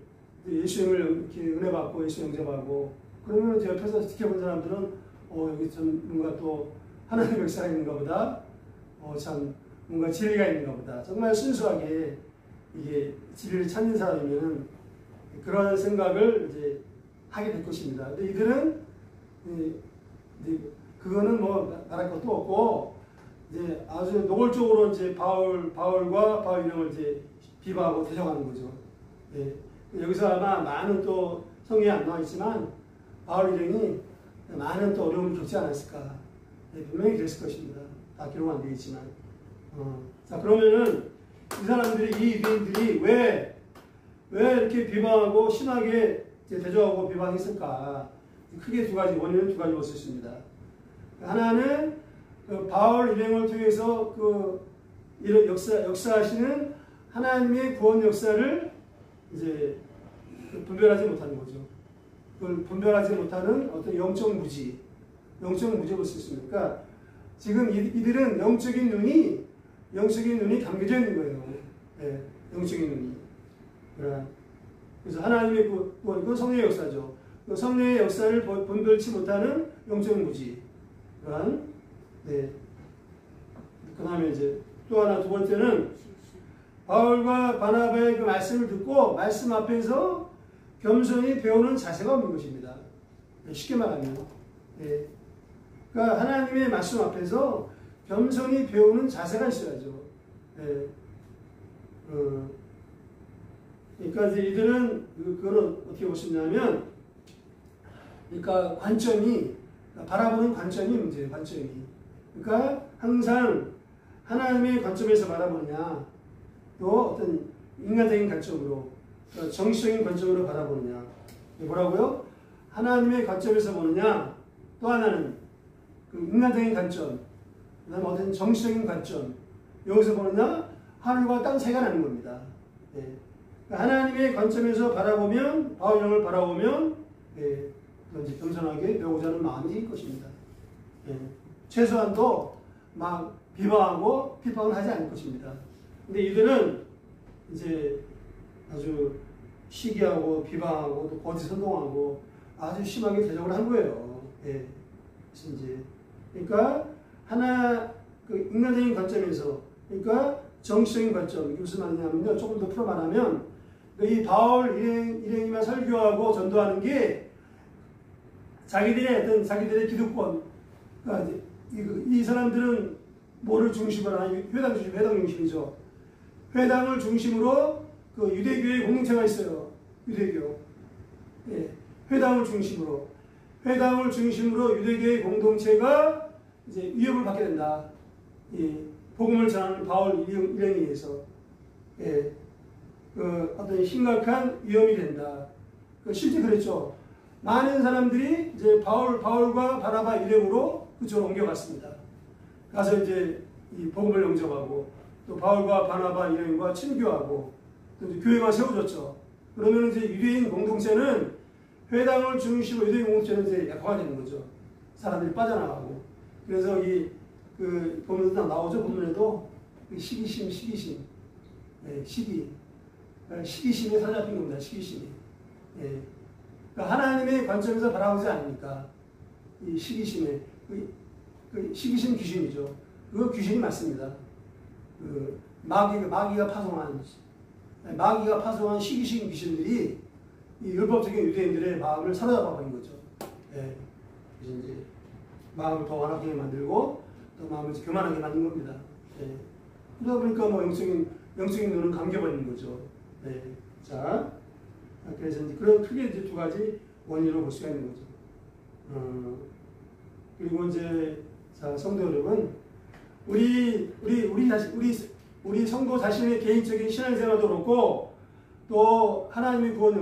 예수님을 이렇게 은혜 받고 예수 영접하고 그러면 제 옆에서 지켜본 사람들은 여기 좀 뭔가 또 하나님의 역사가 있는가 보다. 참 뭔가 진리가 있는가 보다. 정말 순수하게 이게 진리를 찾는 사람이면은 그런 생각을 이제 하게 될 것입니다. 근데 이들은 그거는 뭐 말할 것도 없고 이제 아주 노골적으로 이제 바울과 바울 일행을 이제 비방하고 대적하는 거죠. 여기서 아마 많은 또 성경에 안 나와 있지만 바울 일행이 많은 또 어려움을 겪지 않았을까. 분명히 그랬을 것입니다. 다 기록 안 되어 있지만. 자, 그러면은 이 사람들이, 이 유대인들이 왜 이렇게 비방하고 심하게 대적하고 비방했을까? 크게 원인은 두 가지로 쓸 수 있습니다. 하나는 바울 일행을 통해서 이런 역사하시는 하나님의 구원 역사를 이제 분별하지 못하는 거죠. 그걸 분별하지 못하는 어떤 영적 무지로 쓸 수 있습니다. 그러니까 지금 이들은 영적인 눈이 감겨져 있는 거예요. 영적인 눈이. 그래서 하나님의 그건 성령의 역사죠. 그 성령의 역사를 분별치 못하는 영적 무지. 그 다음에 이제 또 하나 두 번째는 바울과 바나바의 그 말씀을 듣고 말씀 앞에서 겸손히 배우는 자세가 없는 것입니다. 쉽게 말하면. 그러니까 하나님의 말씀 앞에서 겸손히 배우는 자세가 있어야죠. 예. 그러니까 이제 이들은 그걸 어떻게 보시냐면, 그러니까 관점이, 바라보는 관점이 문제예요. 관점이. 그러니까 항상 하나님의 관점에서 바라보느냐, 또 어떤 인간적인 관점으로, 정치적인 관점으로 바라보느냐. 뭐라고요? 하나님의 관점에서 보느냐, 또 하나는 그 인간적인 관점, 그 다음에 어떤 정치적인 관점, 여기서 보느냐, 하늘과 땅 차이가 나는 겁니다. 예. 하나님의 관점에서 바라보면, 바울령을 바라보면, 예, 이제 겸손하게 배우고자 하는 마음이 있을 것입니다. 예. 최소한도 막 비방하고 비판을 하지 않을 것입니다. 근데 이들은 이제 아주 시기하고 비방하고 또 거짓 선동하고 아주 심하게 대적을 한 거예요. 예. 그래서 이제 그러니까 하나 그 인간적인 관점에서, 그러니까 정치적인 관점, 이게 무슨 말이냐면요, 조금 더 풀어 말하면 이 바울 일행이만 설교하고 전도하는 게 자기들의 기득권, 그러니까 이 사람들은 뭐를 중심으로 하냐, 회당 중심이죠. 회당을 중심으로 그 유대교의 공동체가 있어요. 유대교. 예. 회당을 중심으로 유대교의 공동체가 이제 위협을 받게 된다. 예. 복음을 전하는 바울 일행에 의해서. 예. 그 어떤 심각한 위험이 된다. 실제 그랬죠. 많은 사람들이 이제 바울과 바나바 일행으로 그쪽으로 옮겨갔습니다. 가서 이제 이 복음을 영접하고, 또 바울과 바나바 일행과 친교하고, 또 이제 교회가 세워졌죠. 그러면 이제 유대인 공동체는 회당을 중심으로 유대인 공동체는 이제 약화되는 거죠. 사람들이 빠져나가고. 그래서 그 보면서 나오죠. 본문에도 시기심. 예, 시기심에 사로잡힌 겁니다. 시기심이. 예. 그러니까 하나님의 관점에서 바라보지 않으니까 이 시기심에 그 시기심 귀신이죠. 그 귀신이 맞습니다. 그 마귀가 파송한 시기심 귀신들이 이 율법적인 유대인들의 마음을 사로잡아 버린 거죠. 예. 그래서 이제 마음을 더 완악하게 만들고 또 마음을 교만하게 만든 겁니다. 예. 그러다 보니까 뭐 영적인 눈은 감겨버리는 거죠. 예. 자, 그래서 이제 그런 크게 이제 두 가지 원인으로 볼 수가 있는 거죠. 그리고 이제 자, 성도 여러분, 우리 성도 자신의 개인적인 신앙생활도 그렇고, 또 하나님의 구원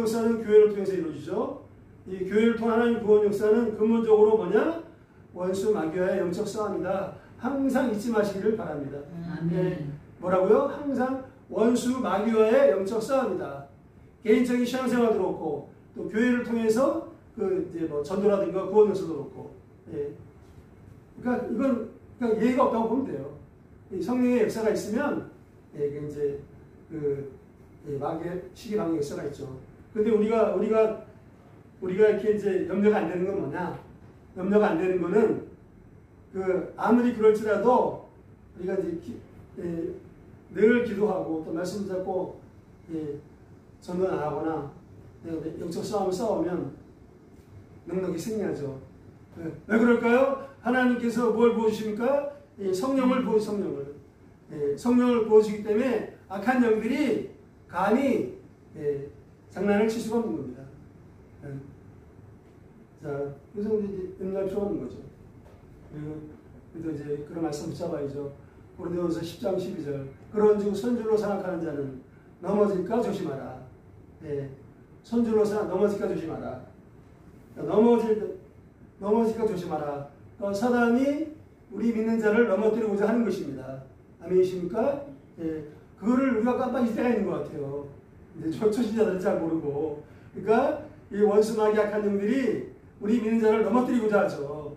역사는 교회를 통해서 이루어지죠. 이 교회를 통한 하나님의 구원 역사는 근본적으로 뭐냐? 원수 마귀와의 영적 싸움이다. 항상 잊지 마시기를 바랍니다. 네, 뭐라고요? 항상 원수 마귀와의 영적 싸움이다. 개인적인 신앙생활도 그렇고, 또 교회를 통해서 이제 뭐 전도라든가 구원 역사도 그렇고, 예. 그러니까 이건 예의가 없다고 보면 돼요. 성령의 역사가 있으면, 예, 이제 마귀의 시기방의 역사가 있죠. 근데 우리가 이렇게 이제 염려가 안 되는 건 뭐냐? 염려가 안 되는 거는 아무리 그럴지라도 우리가 이제 늘 기도하고 또 말씀 잡고 전도 안 하거나 영적 싸움을 싸우면 넉넉히 승리하죠. 왜 그럴까요? 하나님께서 뭘 보여주십니까? 성령을 보여주기 때문에 악한 영들이 감히 장난을 칠 수가 없는 겁니다. 자, 그래서 이제 염려할 필요가 없는 거죠. 그리고 이제 그런 말씀 붙잡아야죠. 고린도전서 10장 12절. 그런즉 선줄로 생각하는 자는 넘어질까 조심하라. 선줄로 넘어질까 조심하라. 넘어질까 조심하라. 사단이 우리 믿는 자를 넘어뜨리고자 하는 것입니다. 아멘이십니까? 그거를 우리가 깜빡일 때가 있는 것 같아요. 이제 초신자들은 잘 모르고. 그러니까 이 원수마귀 악한 영들이 우리 믿는 자를 넘어뜨리고자 하죠.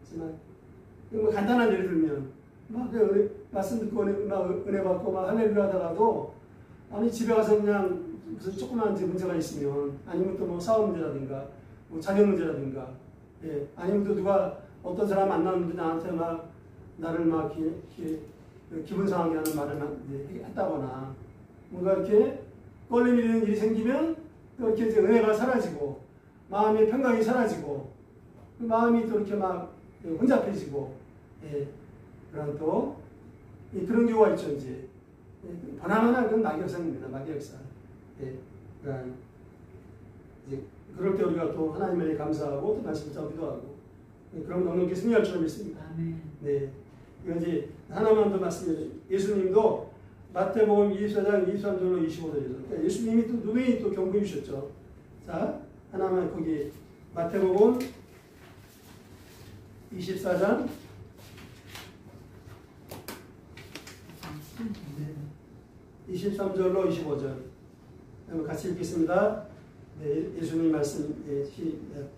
하지만 뭐 간단한 예를 들면 막 말씀 듣고 은혜 받고 막 할렐루야 하다가도 아니 집에 가서 그냥 무슨 조그만 문제가 있으면, 아니면 또 뭐 사업 문제라든가 뭐 자녀 문제라든가, 아니면 또 누가 어떤 사람 만났는데 나한테 막 나를 막 이렇게 기분 상하게 하는 말을 했다거나 뭔가 이렇게 걸림이 되는 일이 생기면 또 이렇게 이제 은혜가 사라지고 마음의 평강이 사라지고 그 마음이 또 이렇게 막 혼잡해지고, 예, 그런 또, 그런 경우가 있죠, 이제. 번화한 건 마귀역사입니다, 마귀역사. 예, 그러니까 이제 그럴 때 우리가 또 하나님에게 감사하고 또 말씀 붙잡기도 하고, 예, 그럼 넉넉히 승리할 줄 믿습니다. 아멘. 네. 이거 이제 하나만 더 말씀드려요. 예수님도 마태복음 24장 23절로 25절에서 그러니까 예수님이 또 누누이 또 경고해 주셨죠. 자, 하나만 거기 마태복음 24장 23절로 25절 한번 같이 읽겠습니다. 네, 예수님 말씀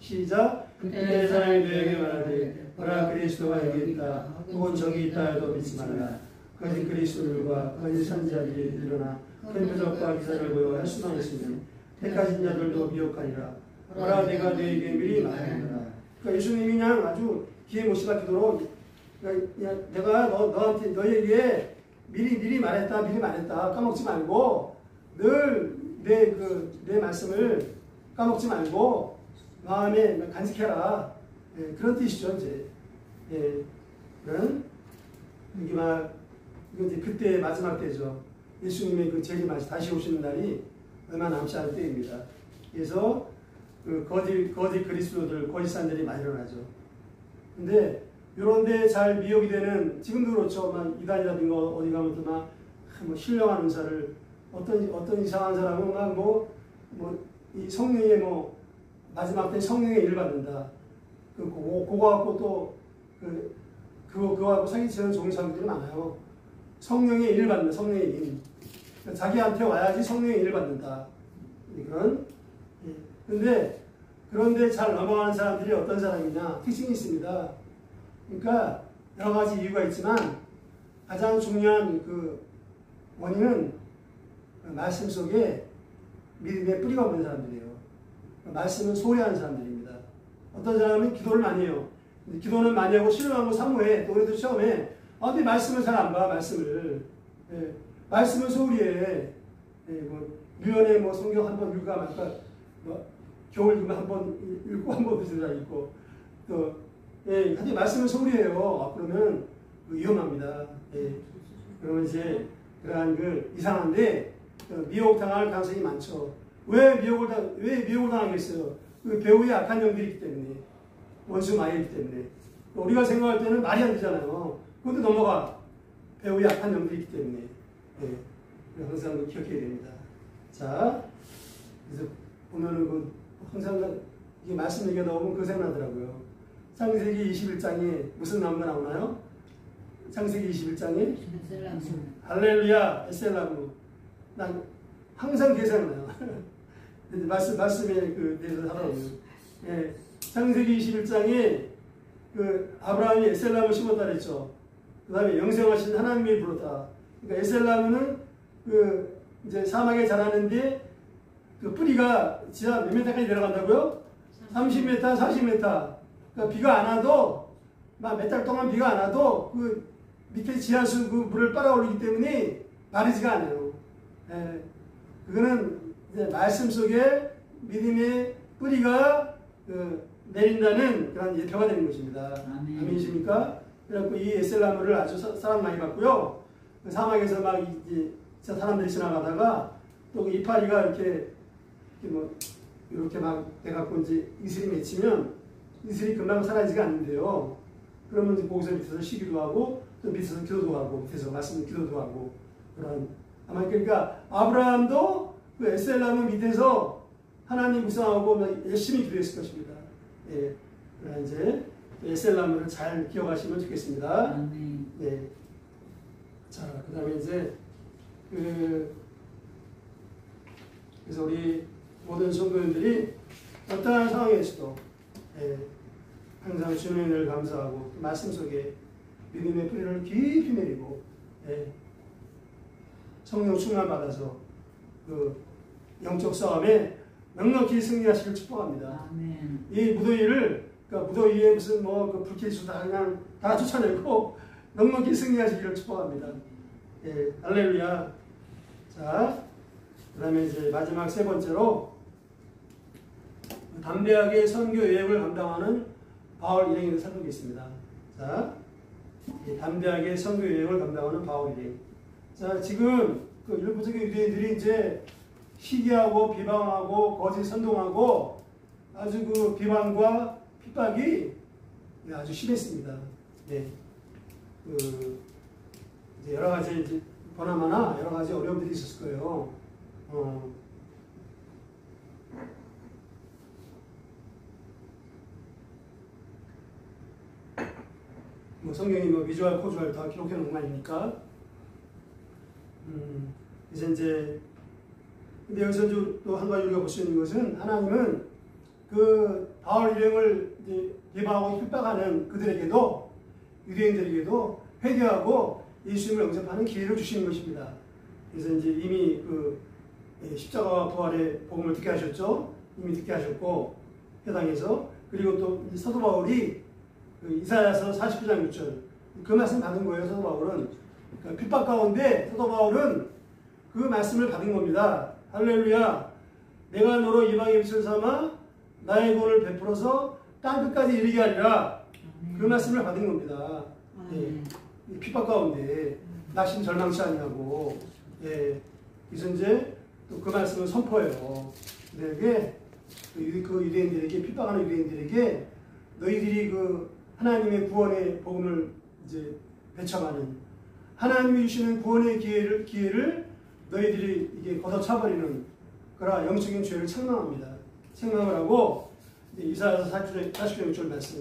시작. 그때 사람이 너에게 말하되 보라 그리스도가 여기 있다 혹은 저기 있다 해도 믿지 말라. 거짓 그리스도들과 거짓 선지자들이 일어나 큰 표적과 기사를 보여 헬수만 있으면 택하신 자들도 미혹하리라. 보라 내가 너에게 미리 말하노라. 그러니까 예수님이 그냥 아주 귀에 못씹어 기도로 내가 너한테 너에게 미리 말했다 까먹지 말고 늘 내 말씀을 까먹지 말고 마음에 간직해라. 예, 그런 뜻이죠, 이제. 예, 그런 이거 이제 그때 마지막 때죠. 예수님의 그 제일 다시 오시는 날이 얼마 남지 않을 때입니다. 그래서 그 거짓 그리스도들, 거짓 산들이 많이 일어나죠. 근데 이런데 잘 미혹이 되는 지금도 그렇죠. 막 이단이라든가 어디 가면 또 막 뭐 신령한 은사를 어떤 이상한 사람은 막 이 성령의 마지막 때 성령의 일을 받는다. 그거 갖고 또 그거 갖고 사기치는 종교 사람들이 많아요. 성령의 일을 받는다. 성령의 일. 그러니까 자기한테 와야지 성령의 일을 받는다. 그런데 잘 넘어가는 사람들이 어떤 사람이냐 특징이 있습니다. 그러니까 여러 가지 이유가 있지만 가장 중요한 그 원인은 말씀 속에 믿음의 뿌리가 없는 사람들이에요. 말씀을 소홀히하는 사람들입니다. 어떤 사람은 기도를 많이 해요. 기도는 많이 하고 신령하고 사모해. 또 그래도 처음에 근데 말씀을 잘 안 봐. 말씀을 소홀히 해. 1년에 성경 한 번 읽을까 말까 겨울 읽으면 한 번 읽고 한 번 드시라 읽고 또 하여튼 말씀을 소홀히 해요. 그러면 위험합니다. 그러면 이제 그러한 이상한데 미혹당할 가능성이 많죠. 왜 미혹을 당하겠어요? 배우의 악한 영들이 있기 때문에, 원수 마귀이기 때문에. 우리가 생각할 때는 말이 안 되잖아요. 그것도 넘어가. 배우의 악한 영들이 있기 때문에. 항상 기억해야 됩니다. 자, 그래서 보면은 항상 이게 말씀 얘기가 나오면 그 생각나더라고요. 창세기 21장에 무슨 나무가 나오나요? 창세기 21장에 할렐루야 에셀나무. 난 항상 그 생각나요. 말씀에 대해서 하더라고요. 창세기 21장에 아브라함이 에셀나무 심었다 그랬죠. 그 다음에 영생하신 하나님이 불렀다. 그러니까 에셀나무는 이제 사막에 자라는데 그 뿌리가 지하 몇 메타까지 내려간다고요? 30m, 40m. 그러니까 비가 안 와도 몇 달 동안 비가 안 와도 밑에 지하수 물을 빨아올리기 때문에 마르지가 않아요. 그거는 이제 말씀 속에 믿음의 뿌리가 내린다는 그런 예표가 되는 것입니다. 아멘이십니까? 그래갖고 이 에셀나무를 아주 사랑 많이 받고요. 사막에서 막 이제 사람들이 지나가다가 또 그 이파리가 이렇게 막 돼갖고 이제 이슬이 맺히면 이슬이 금방 사라지지가 않는데요. 그러면 이제 거기서 밑에서 쉬기도 하고 또 밑에서 기도도 하고 밑에서 말씀 기도도 하고 그런 아마 그러니까 아브라함도 그 에셀나무 밑에서 하나님 묵상하고 열심히 기도했을 것입니다. 그러나 이제 에셀나무를 잘 기억하시면 좋겠습니다. 자, 그다음에 이제 그래서 우리 모든 성도님들이 어떠한 상황에서도 항상 주님을 감사하고 말씀 속에 믿음의 뿌리를 깊이 내리고 성령 충만 받아서 영적 싸움에 넉넉히 승리하시길 축복합니다. 아멘. 이 무더위를 그러니까 무더위에 무슨 불쾌수 다 그냥 다 쫓아내고 넉넉히 승리하시기를 축복합니다. 할렐루야. 자, 그 다음에 이제 마지막 세 번째로 담대하게 선교 여행을 감당하는 바울 일행에 대해서 살펴보겠습니다. 자, 담대하게 선교 여행을 감당하는 바울 일행. 자, 지금 그 율법적인 유대인들이 이제 시기하고 비방하고 거짓 선동하고 아주 그 비방과 핍박이 아주 심했습니다. 네. 이제 여러 가지 이제 보나마나 여러 가지 어려움들이 있었을 거예요. 뭐 성경이 뭐 비주얼, 코주얼 다 기록해 놓은 거 아닙니까? 이제 근데 여기서 또 한 가지 우리가 볼 수 있는 것은 하나님은 그 바울 일행을 이제 비방하고 핍박하는 그들에게도 유대인들에게도 회개하고 예수님을 영접하는 기회를 주시는 것입니다. 그래서 이제 이미 그 십자가와 부활의 복음을 듣게 하셨죠. 이미 듣게 하셨고 회당에서 그리고 또 사도 바울이 그 이사야서 49장 6절 그 말씀 받은 거예요. 사도 바울은 그러니까 핍박 가운데 사도 바울은 그 말씀을 받은 겁니다. 할렐루야. 내가 너로 이방의 빛을 삼아 나의 구원을 베풀어서 땅 끝까지 이르게 하리라. 그 말씀을 받은 겁니다. 예. 핍박 가운데 낙심 절망치 아니하고 예. 그래서 이제 또 그 말씀을 선포해요. 그들에게 그 유대인들에게 핍박하는 유대인들에게 너희들이 그 하나님의 구원의 복음을 이제 배척하는 하나님이 주시는 구원의 기회를 너희들이 이게 걷어차버리는 그러나 영적인 죄를 책망합니다. 책망을 하고 이사야서 40장 6절 말씀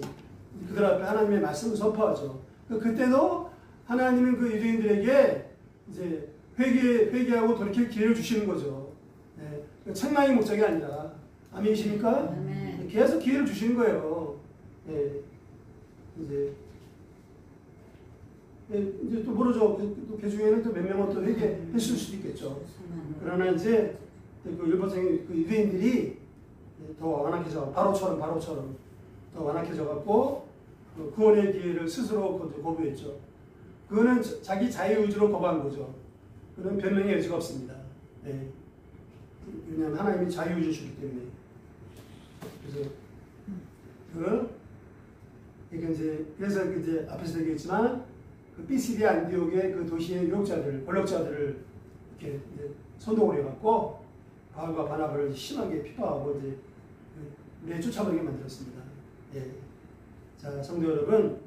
그들 앞에 하나님의 말씀을 선포하죠. 그때도 하나님은 그 유대인들에게 이제 회개하고 돌이킬 기회를 주시는 거죠. 네. 책망이 목적이 아니라 아멘이십니까? 아멘. 계속 기회를 주시는 거예요. 네. 이제 또 모르죠. 그 중에는 또 몇 명은 또 회개했을 수도 있겠죠. 그러나 이제 그 일본적인 그 유대인들이 더 완악해져 바로처럼 더 완악해져 갖고 그 구원의 기회를 스스로 거부했죠. 그거는 자기 자유의지로 거부한 거죠. 그런 변명의 여지가 없습니다. 네. 왜냐하면 하나님이 자유의지 주기 때문에. 그래서 그래서 이제 앞에서 얘기했지만 그 피시디 안디옥의 그 도시의 유력자들, 권력자들을 이렇게 선동을 해갖고 바울과 바나바를 심하게 핍박하고 이제 내쫓아버리게 만들었습니다. 예. 자, 성도 여러분,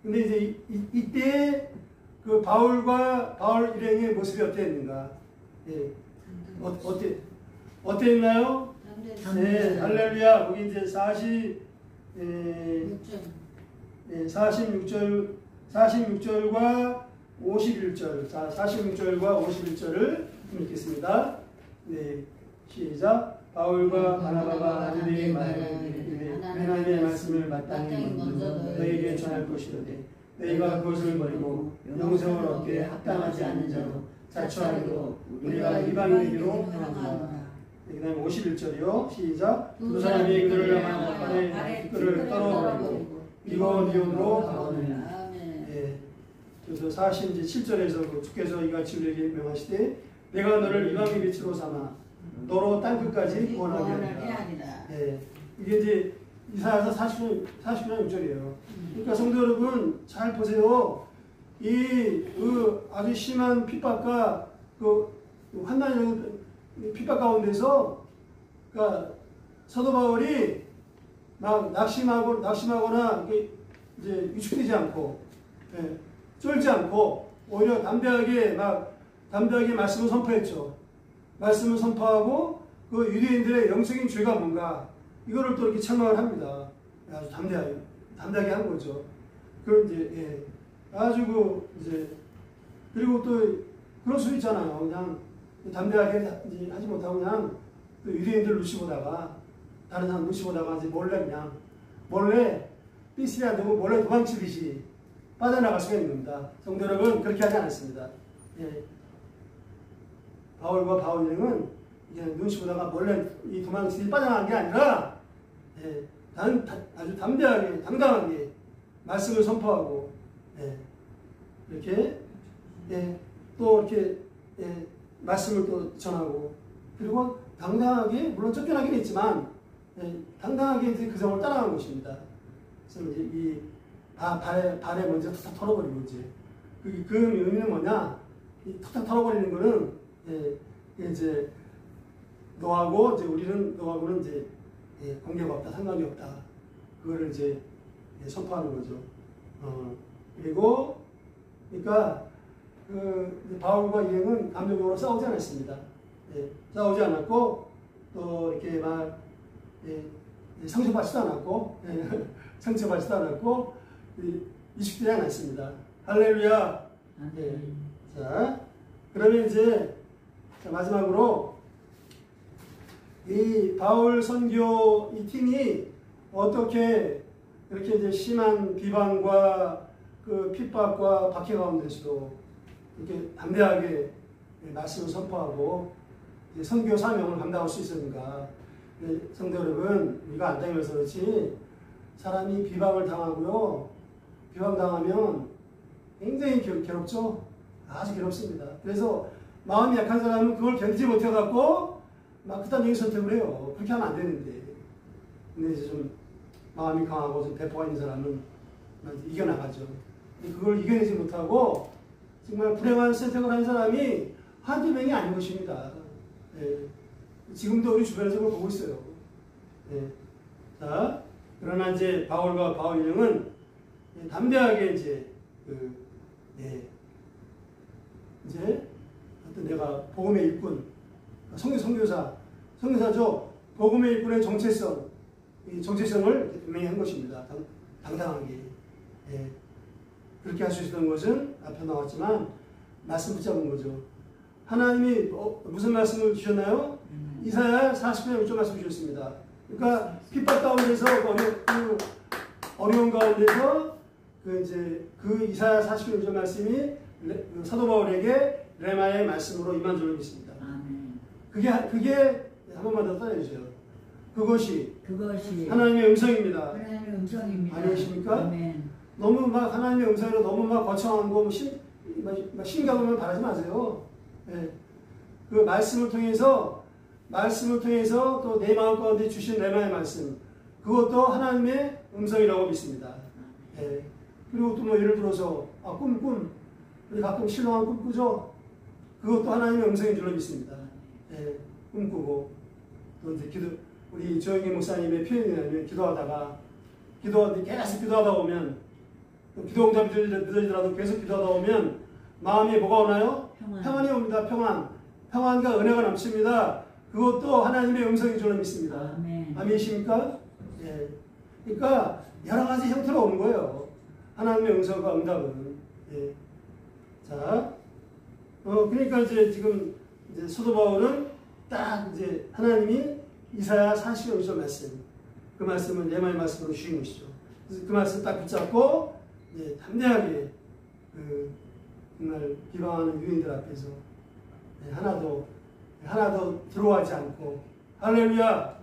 근데 이제 이때 그 바울 일행의 모습이 어땠는가? 예. 어땠나요? 네, 할렐루야. 거기 이제 46절과 51절. 자, 46절과 51절을 읽겠습니다. 네, 시작. 바울과 바나바가 아들에게 말하기를 하나님의 말씀을 마땅히 먼저 너희에게 전할 것이로되 너희가 그것을 버리고 영생을 얻기에 합당하지 않는 자로 자초하기로 우리가 이방인에게로 행하노라. 그 다음에 51절이요. 시작. 두 사람이 그를 향한 발에 그를 떨어버리고 이고니온으로 가보느니라. 예. 그래서 47절에서 그 주께서 이같이 우리에게 명하시되 내가 너를 이방의 빛으로 삼아 너로 땅끝까지 구원하게 하리라. 예. 이게 이제 이사야서 40장 6절이에요. 그러니까 성도 여러분 잘 보세요. 그 아주 심한 핍박과 그 환난의 핍박 가운데서 그러니까 사도 바울이 막 낙심하거나 이제 위축되지 않고 예, 쫄지 않고 오히려 담대하게 말씀을 선포했죠. 말씀을 선포하고 그 유대인들의 영적인 죄가 뭔가 이거를 또 이렇게 책망을 합니다. 아주 담대하게 한 거죠. 그런 이제 아주 이제 그리고 또 그럴 수 있잖아요. 그냥 담대하게 이제 하지 못하고 그냥 또 유대인들 눈치 보다가 다른 사람 눈치 보다가 이제 몰래 삐스리 안 되고 몰래 도망치듯이 빠져나갈 수가 있는 겁니다. 성도 여러분 그렇게 하지 않았습니다. 예. 바울과 바울령은 이제 눈치 보다가 몰래 이 도망치듯이 빠져나간 게 아니라 예. 아주 담대하게 당당하게 말씀을 선포하고 예. 이렇게 또 이렇게 말씀을 또 전하고 그리고 당당하게 물론 쫓겨나긴 했지만 당당하게 이제 그 성을 따라간 것입니다. 이제 이 발에 먼저 툭툭 털어버리고 이제 그 의미는 뭐냐? 이 툭툭 털어버리는 거는 이제 너하고 이제 너하고는 이제 관계가 없다, 상관이 없다. 그거를 이제 선포하는 거죠. 그리고 그러니까 바울과 일행은 감정적으로 싸우지 않았습니다. 싸우지 않았고 또 이렇게 막 상처받지도 않았고 상처받지도 않았고 위축되지 않았습니다. 할렐루야. 자, 그러면 이제 마지막으로 이 바울 선교 이 팀이 어떻게 이렇게 이제 심한 비방과 그 핍박과 박해 가운데서도 이렇게 담대하게 말씀을 선포하고 이제 선교 사명을 감당할 수 있었는가? 성도 여러분, 우리가 안 다니면서 그렇지 사람이 비방을 당하고요, 비방당하면 굉장히 괴롭죠. 아주 괴롭습니다. 그래서 마음이 약한 사람은 그걸 견디지 못해갖고 막 극단적인 선택을 해요. 그렇게 하면 안 되는데. 근데 이제 좀 마음이 강하고 좀 배포가 있는 사람은 이겨나가죠. 그걸 이겨내지 못하고 정말 불행한 선택을 한 사람이 한두 명이 아닌 것입니다. 지금도 우리 주변에서 그걸 보고 있어요. 자, 그러나 이제 바울과 바울 일행은 담대하게 이제 이제 어떤 내가 복음의 일꾼, 선교사죠. 복음의 일꾼의 정체성, 이 정체성을 분명히 한 것입니다. 당당하게. 그렇게 할 수 있었던 것은 앞에 나왔지만 말씀 붙잡은 거죠. 하나님이 무슨 말씀을 주셨나요? 이사야 40편 6절 말씀 주셨습니다. 그러니까 핍박 가운데서 그 어려운 가운데서 그 이사야 40편 6절 말씀이 사도 바울에게 레마의 말씀으로 임한 줄로 믿습니다. 그게 한 번만 더 따라해주세요. 그것이 하나님의 음성입니다. 하나님의 음성입니다. 아니십니까? 아멘. 너무 막 하나님의 음성으로 너무 막 거창한 거 신경을 바라지 마세요. 그 말씀을 통해서 또 내 마음 가운데 주신 레마의 말씀, 그것도 하나님의 음성이라고 믿습니다. 그리고 또 뭐 예를 들어서 꿈 우리 가끔 신령한 꿈 꾸죠. 그것도 하나님의 음성인 줄로 믿습니다. 꿈꾸고 또 이제 우리 조영기 목사님의 표현이라면 기도하다가 계속 기도하다 보면 기도 응답이 늦어지더라도 계속 기도하다 보면 마음에 뭐가 오나요? 평안이 옵니다. 평안과 은혜가 넘칩니다. 그것도 하나님의 음성인 줄로 믿습니다. 아멘이십니까? 그러니까 여러 가지 형태로 오는 거예요. 하나님의 음성과 응답은. 자, 그러니까 이제 지금 사도 바울은 딱 이제 하나님이 이사야 40편 말씀, 그 말씀을 레마의 말씀으로 주신 것이죠. 그래서 그 말씀 딱 붙잡고 담대하게 정말 비방하는 유인들 앞에서 하나도 들어하지 않고 할렐루야.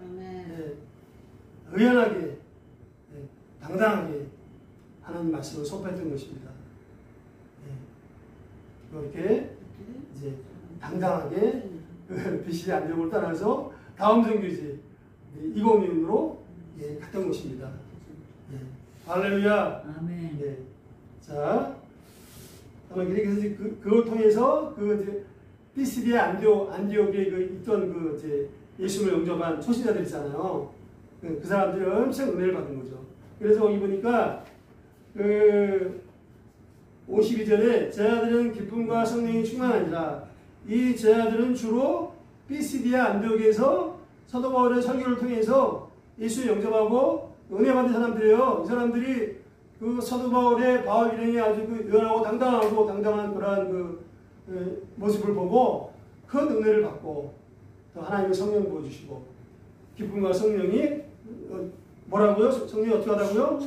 의연하게 당당하게 하나님 말씀을 선포했던 것입니다. 이렇게 이제 당당하게 BC 안정을 따라서 다음 선교지 20년으로 갔던 것입니다. 할렐루야. 아멘. 자, 그래서 그걸 통해서 피시디의 안디옥에 있던 예수를 영접한 초신자들 있잖아요. 그 사람들이 엄청 은혜를 받은 거죠. 그래서 거기 보니까 52절에 제자들은 기쁨과 성령이 충만하니라. 이 제자들은 주로 피시디아 안디옥에서 사도 바울의 설교를 통해서 예수를 영접하고 은혜 받은 사람들이에요. 이 사람들이 그 사도 바울의 바울 일행이 아주 유연하고 당당한 그러한 모습을 보고 큰 은혜를 받고 또 하나님의 성령 부어주시고 기쁨과 성령이 뭐라고요? 성령이 어떻게 하다고요?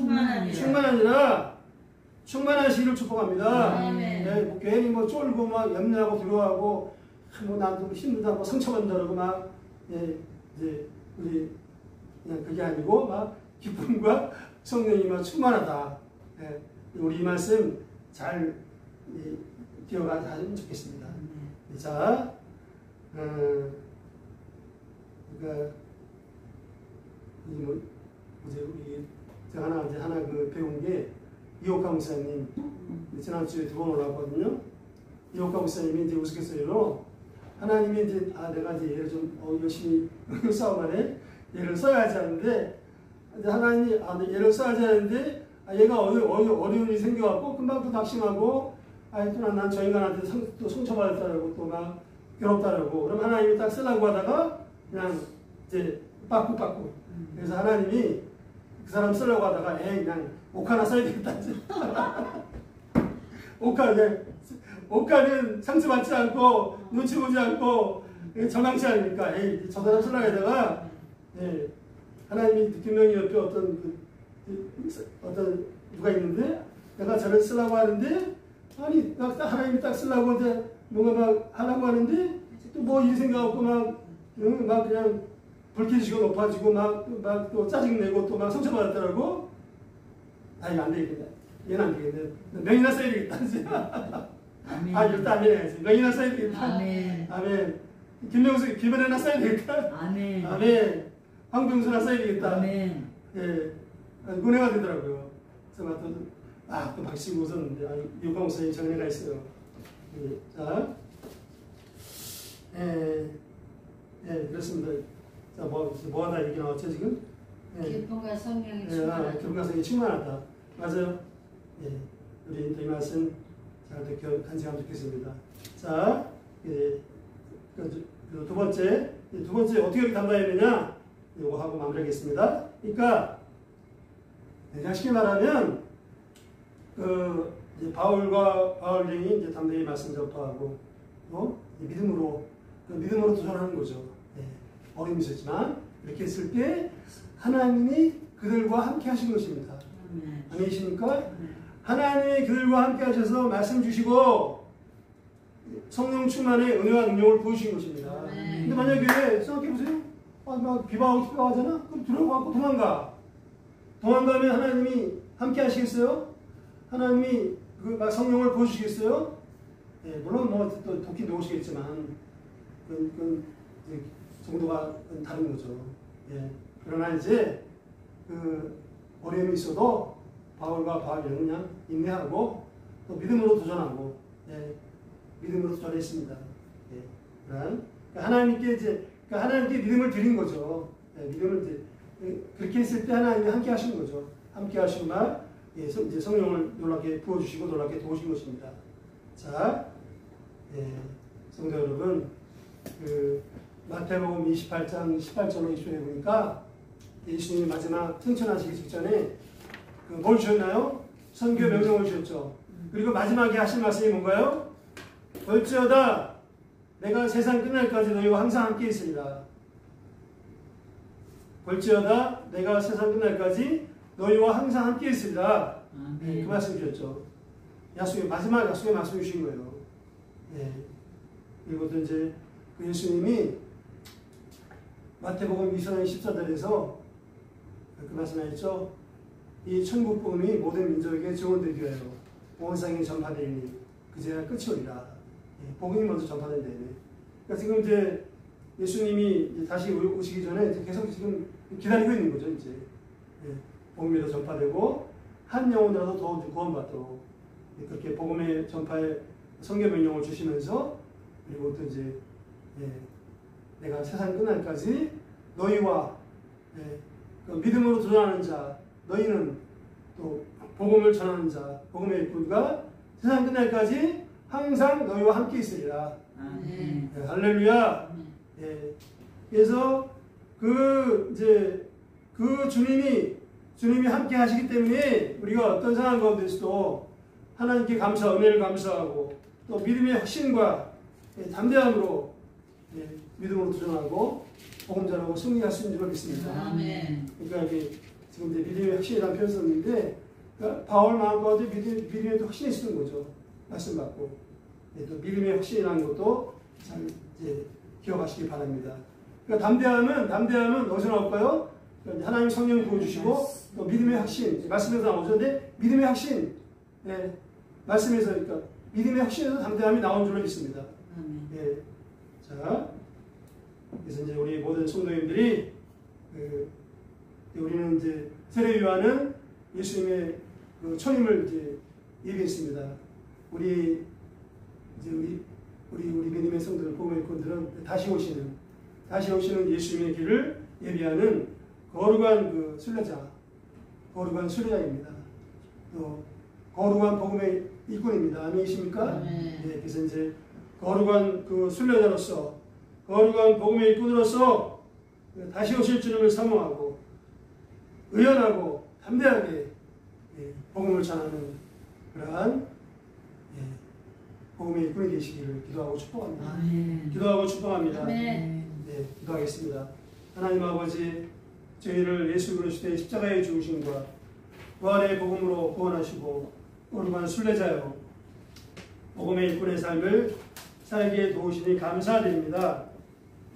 충만하니라. 충만하시기를 축복합니다. 괜히 쫄고 막 염려하고 두려워하고 나도 힘들다고 상처받는다고 막 이제 우리 그냥 그게 아니고 막 기쁨과 성령이 막 충만하다. 우리 이 말씀 잘 기억하시면 좋겠습니다. 자, 그러니까 이제 우리 하나 목사님 지난주에 2번 올라왔거든요. 이옥가 목사님이 이제 우스갯소리로 하나님이 이제 내가 이제 얘를 좀 열심히 싸움하네 얘를 써야지 하는데 이제 하나님이 얘를 써야지 하는데 얘가 어려운 일이 생겨갖고 금방 또 낙심하고 또 난 저 인간한테 또 상처받았다라고 또 막 괴롭다라고 그럼 하나님이 딱 쓰려고 하다가 그냥 이제 빠꾸빠꾸 그래서 하나님이 그 사람 쓰려고 하다가 그냥 옥 하나 써야 되겠다 옥가는 상처받지 않고 눈치 보지 않고 정황치 않으니까 저 사람 쓰려고 하다가 하나님이 분명히 옆에 어떤 누가 있는데 내가 저를 쓰려고 하는데 아니 하나님이 딱 쓰려고 이제 뭔가 막 하려고 하는데 또 뭐 일 생각하고 막 그냥 불쾌지수가 높아지고 막 또 짜증내고 또 막 상처받았더라고. 이거 안 되겠다. 얘는 안 되겠네. 명이나 써야 되겠다. 아멘. 일단 아멘 해야지. 명이나 써야 되겠다. 아멘. 아멘. 김명수, 김은혜나 써야 되겠다. 아멘. 아멘. 황병수나 써야 되겠다. 아멘. 예. 은혜가 되더라고요. 그래서 또 박씨고 웃었는데, 유광 목사님 정리가 있어요. 자. 그렇습니다. 자, 뭐 하다 얘기 나왔죠, 지금? 기쁨과 성령이 충만하다. 기쁨과 성령이 충만하다. 맞아요. 우리 이 말씀 잘 간직하면 좋겠습니다. 자, 두 번째 어떻게 담당해야 되냐? 이거 하고 마무리하겠습니다. 그러니까, 그냥 쉽게 말하면, 바울령이 이제 담대히 말씀 전파하고, 믿음으로 도전하는 거죠. 어려움이 있었지만, 이렇게 했을 때, 하나님이 그들과 함께 하신 것입니다. 아멘이십니까? 하나님이 그들과 함께 하셔서 말씀 주시고, 성령 충만의 은혜와 능력을 보여주신 것입니다. 근데 만약에, 생각해보세요. 막 비방하고 하잖아? 그럼 들어가고 도망가면 하나님이 함께 하시겠어요? 하나님이 막 성령을 보여주시겠어요? 물론 또 돕긴 도우시겠지만, 그건 정도가 다른 거죠. 그러나 이제, 어려움이 있어도 바울령은 그냥 인내하고, 또 믿음으로 도전하고, 믿음으로 도전했습니다. 그러니까 하나님께 믿음을 드린 거죠. 믿음을 그렇게 했을 때 하나님이 함께 하신 거죠. 함께 하시고 이제 성령을 놀랍게 부어주시고 놀랍게 도우신 것입니다. 자, 성도 여러분, 마태복음 28장 18절로 20절에 보니까 예수님이 마지막 승천하시기 직전에 뭘 주셨나요? 선교 명령을 주셨죠. 그리고 마지막에 하신 말씀이 뭔가요? 볼지어다 내가 세상 끝날까지 너희와 항상 함께 있으리라. 볼지어다 내가 세상 끝날까지 너희와 항상 함께 있으리라. 그 말씀 주셨죠. 마지막 약속의 말씀 주신 거예요. 그리고 또 이제 그 예수님이 마태복음 2장 14절에서 그 말씀하셨죠. 이 천국 복음이 모든 민족에게 증언되기 위하여 온 세상에 전파되니 그제야 끝이 오리라. 복음이 먼저 전파된다. 그러니까 지금 이제 예수님이 이제 다시 오시기 전에 계속 지금 기다리고 있는 거죠. 이제 복음이 더 전파되고 한 영혼이라도 더 구원받도록 그렇게 복음의 전파에 선교 명령을 주시면서 그리고 또 이제 내가 세상 끝날까지 너희와 그 믿음으로 도전하는 자 너희는 또 복음을 전하는 자 복음의 일꾼과 세상 끝날까지 항상 너희와 함께 있으리라. 할렐루야. 그래서 그 주님이 함께 하시기 때문에 우리가 어떤 상황 가운데서도 하나님께 은혜를 감사하고 또 믿음의 확신과 담대함으로 믿음으로 도전하고 복음 전하고 승리할 수 있는 줄 믿습니다. 그러니까 이게 지금 이제 믿음의 확신이라는 표현을 썼는데 그러니까 바울 마음과 믿음의 확신이 쓰는 거죠. 말씀 받고 또 믿음의 확신이라는 것도 잘 이제 기억하시기 바랍니다. 그러니까 담대함은 어디서 나올까요? 그러니까 하나님 성령을 보여주시고 또 믿음의 확신 말씀에서 나오죠. 근데 믿음의 확신 말씀에서 그러니까 믿음의 확신에서 담대함이 나온 줄로 믿습니다. 자, 그래서 이제 우리 모든 성도님들이 우리는 이제 세례요한은 예수님의 그 초임을 이제 예비했습니다. 우리 믿음의 성도들, 복음의 일꾼들은 다시 오시는 예수님의 길을 예비하는 거룩한 그 순례자입니다. 또 거룩한 복음의 일꾼입니다. 아멘이십니까? 네, 그래서 이제 거룩한 그 순례자로서, 거룩한 복음의 일꾼으로서 다시 오실 주님을 사모하고 의연하고 담대하게 복음을 전하는 그러한 복음의 일꾼이 되시기를 기도하고 축복합니다. 기도하고 축복합니다. 네, 기도하겠습니다. 하나님 아버지, 저희를 예수 그리스도의 십자가의 죽으심과 부활의 복음으로 구원하시고 거룩한 순례자요 복음의 일꾼의 삶을 살기에 도우시니 감사드립니다.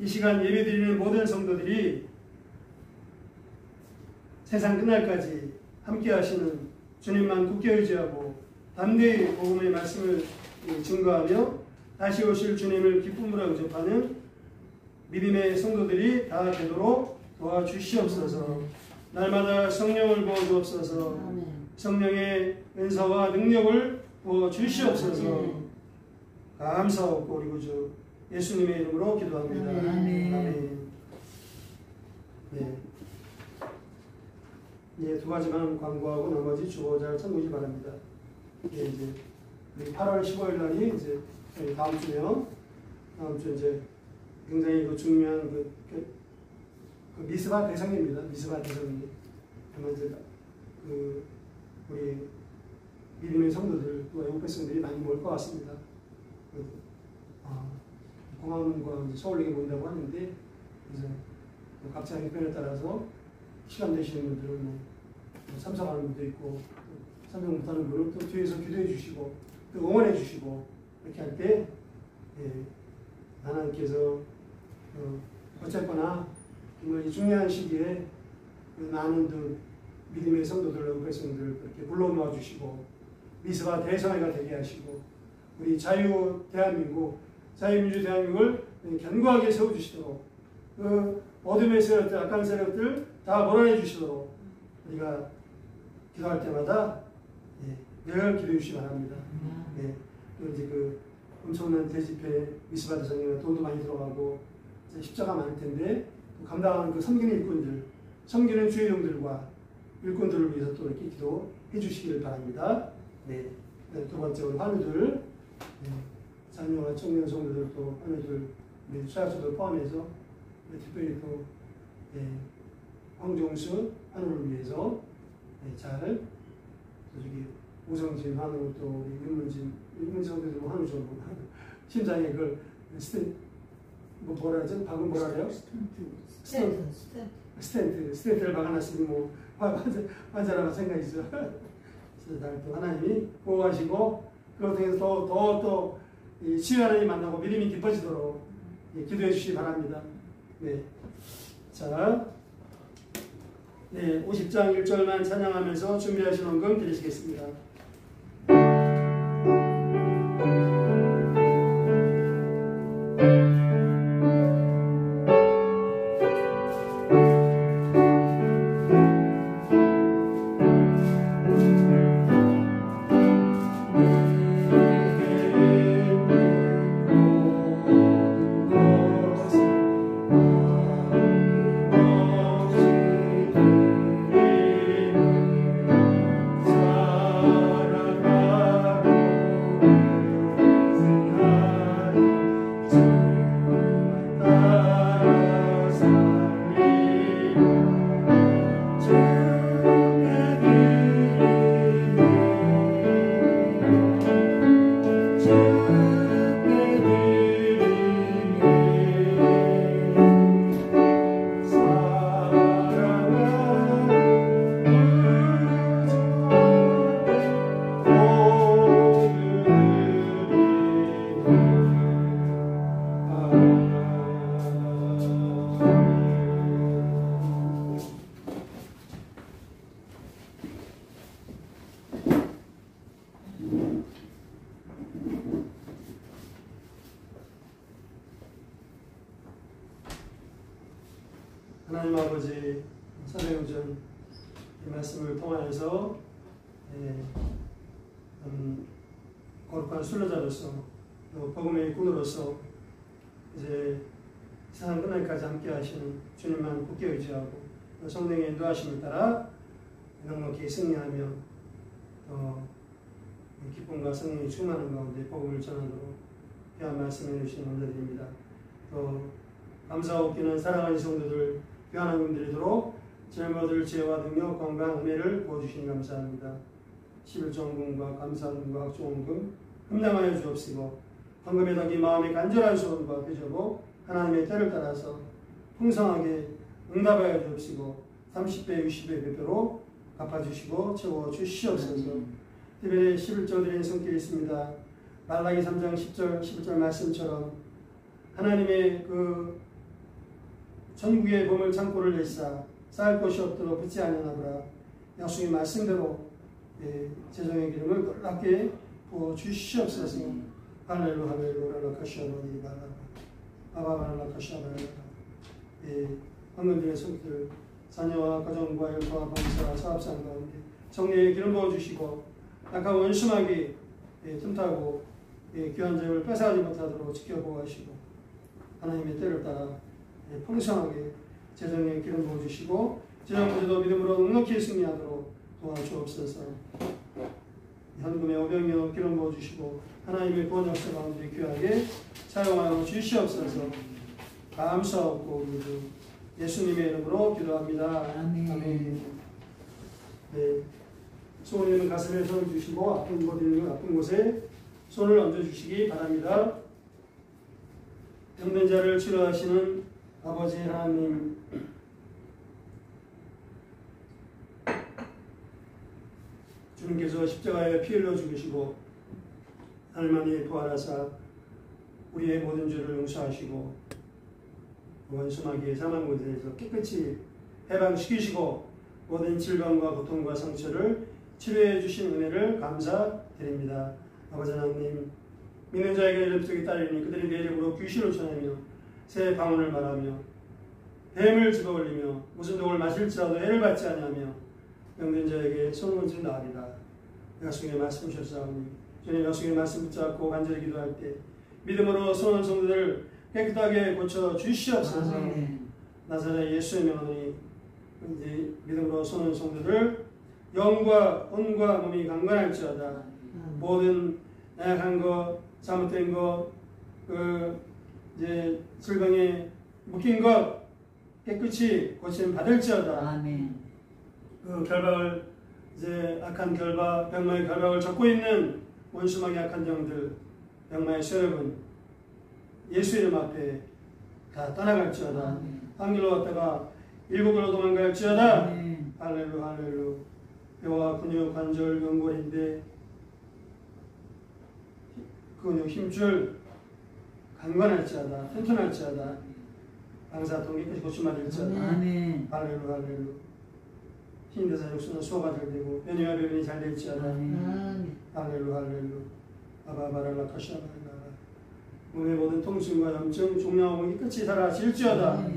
이 시간 예배드리는 모든 성도들이 세상 끝날까지 함께 하시는 주님만 굳게 의지하고 담대히 복음의 말씀을 증거하며 다시 오실 주님을 기쁨으로 영접하는 믿음의 성도들이 다 되도록 도와주시옵소서. 날마다 성령을 부어주옵소서. 성령의 은사와 능력을 부어주시옵소서. 감사하고 우리 구주 예수님의 이름으로 기도합니다. 아멘. 네, 두 가지만 광고하고 나머지 주보자를 참고시 바랍니다. 이제 8월 15일 날이 이제 다음 주면 다음 주 이제 굉장히 그 중요한 그 미스바 대성입니다. 미스바 대성이 아마 이제 그 우리 믿음의 성도들 또 외국 백성들이 많이 모일 것 같습니다. 공항과 서울역에 모인다고 하는데 이제 각자 형편에 따라서 시간 되시는 분들은 뭐 참석하는 분도 있고 참석 못하는 분은 또 뒤에서 기도해 주시고 또 응원해 주시고 이렇게 할 때 하나님께서 어쨌거나 정말 이 중요한 시기에 많은 믿음의 성도들, 백성들 이렇게 불러 모아 주시고 미스바 대성회가 되게 하시고 우리 자유민주 대한민국을 견고하게 세워주시도록 그 어둠의 세력들, 악한 세력들 다 몰아내 주시도록 우리가 기도할 때마다 늘 기도해 주시기 바랍니다. 또 이제 그 엄청난 대집회 미스바 대성회가 돈도 많이 들어가고 십자가 많을 텐데 감당하는 그 섬기는 일꾼들, 섬기는 주의종들과 일꾼들을 위해서 또 이렇게 기도해 주시기를 바랍니다. 두 번째 우리 환우들, 자녀와 청년 성도들 또 환우들, 우리 수학자들 포함해서 특별히 또 황종수 환우를 위해서 잘 저기 우성진 환우 또 우리 윤문진 성도들 환우죠. 심장에 그 뭐라 하죠? 방금 뭐라 그래요? 스탠트를 박아놨으니 뭐 환자라고 생각이죠. 그래서 또 하나님이 보호하시고 그것 통해서 더 치유 하나님 만나고 믿음이 깊어지도록 기도해 주시기 바랍니다. 자, 50장 1절만 찬양하면서 준비하신 원금 드리시겠습니다. 하나님 아버지, 사도행전 이 말씀을 통하여서 거룩한 순례자로서 또 복음의 군으로서 이제 세상 끝날까지 함께 하시는 주님만 굳게 의지하고 성령의 인도하심을 따라 넉넉히 승리하며 기쁨과 성령이 충만한 가운데 복음을 전하도록 귀한 말씀해 주시는 감사드립니다. 또 감사하고 기는 사랑하는 성도들 귀한 하나님들이 도록 젊어들 지혜와 능력, 건강, 은혜를 부어주시니 감사합니다. 11조원금과 감사금과 학조원금 흠량하여 주옵시고 헌금에 담긴 마음의 간절한 소원과 표적고 하나님의 때를 따라서 풍성하게 응답하여 주옵시고 30배, 60배 배표로 갚아주시고 채워 주시옵소서. 특별히 11조 드린 손길이 있습니다. 말라기 3장 10절, 11절 말씀처럼 하나님의 그 전국의 보물 창고를 내시사 쌓을 곳이 없도록 붙지 아니하노라. 약속의 말씀대로 재정의 기름을 놀랍게 부어 주시옵소서. 할렐루야 할렐루야 카시아바니 바바바라 카시아바라. 황금들의 손길 자녀와 가정과 일터와 봉사 사업상 가운데 성령의 기름 부어 주시고 약한 원수마귀 틈타고 귀한 점을 뺏어가지 못하도록 지켜보아시고 하나님의 때를 따라 풍성하게 재정에 기름 부어주시고 재정 문제도 믿음으로 넉넉히 승리하도록 도와주옵소서. 현금의 500명 기름 부어주시고 하나님의 구원 역사 가운데 귀하게 사용하여 주시옵소서. 감사하고 우리도 예수님의 이름으로 기도합니다. 아멘. 네, 소원 있는 가슴에 손을 주시고 아픈 곳 있는 아픈 곳에 손을 얹어주시기 바랍니다. 병든 자를 치료하시는 아버지 하나님, 주님께서 십자가에 피 흘려 죽으시고 하나님이 부활하사 우리의 모든 죄를 용서하시고 원수마귀의 사망 곳에서 깨끗이 해방시키시고 모든 질병과 고통과 상처를 치료해 주신 은혜를 감사드립니다. 아버지 하나님, 믿는 자에게 이름 속에 따르니 그들이 내 이름으로 귀신을 쫓아내며 새 방언을 말하며 뱀을 집어올리며 무슨 독을 마실지라도 해를 받지 아니하며 병든 자에게 손을 얹은 나으리라. 약속의 말씀 주셨사오니 주님 약속의 말씀 붙잡고 간절히 기도할 때 믿음으로 선한 성도들 깨끗하게 고쳐 주시옵소서. 나사렛 예수의 명하니 이제 믿음으로 선한 성도들 영과 혼과 몸이 강건할지어다. 모든 약한 것, 잘못된 것, 이제 질병에 묶인 것 깨끗이 고침 받을지어다. 아멘. 그 결박을 이제 악한 결박, 병마의 결박을 잡고 있는 원수마귀 악한 영들, 병마의 세력은 예수 이름 앞에 다 떠나갈지어다. 한길로 갔다가 일국으로 도망갈지어다. 할렐루 할렐루. 뼈와 근육, 관절, 연골인데 근육, 힘줄 강건할지어다. 튼튼할지어다. 방사통 깨끗이 고침받을지어다. 할렐루 할렐루. 힘대사 육수는 소가 잘 되고 변이와 변이 잘 될지어다. 할렐루 할렐루. 아바바랄라 카시아바랄라. 몸의 모든 통증과 염증, 종양하고 깨끗이 사라질지어다.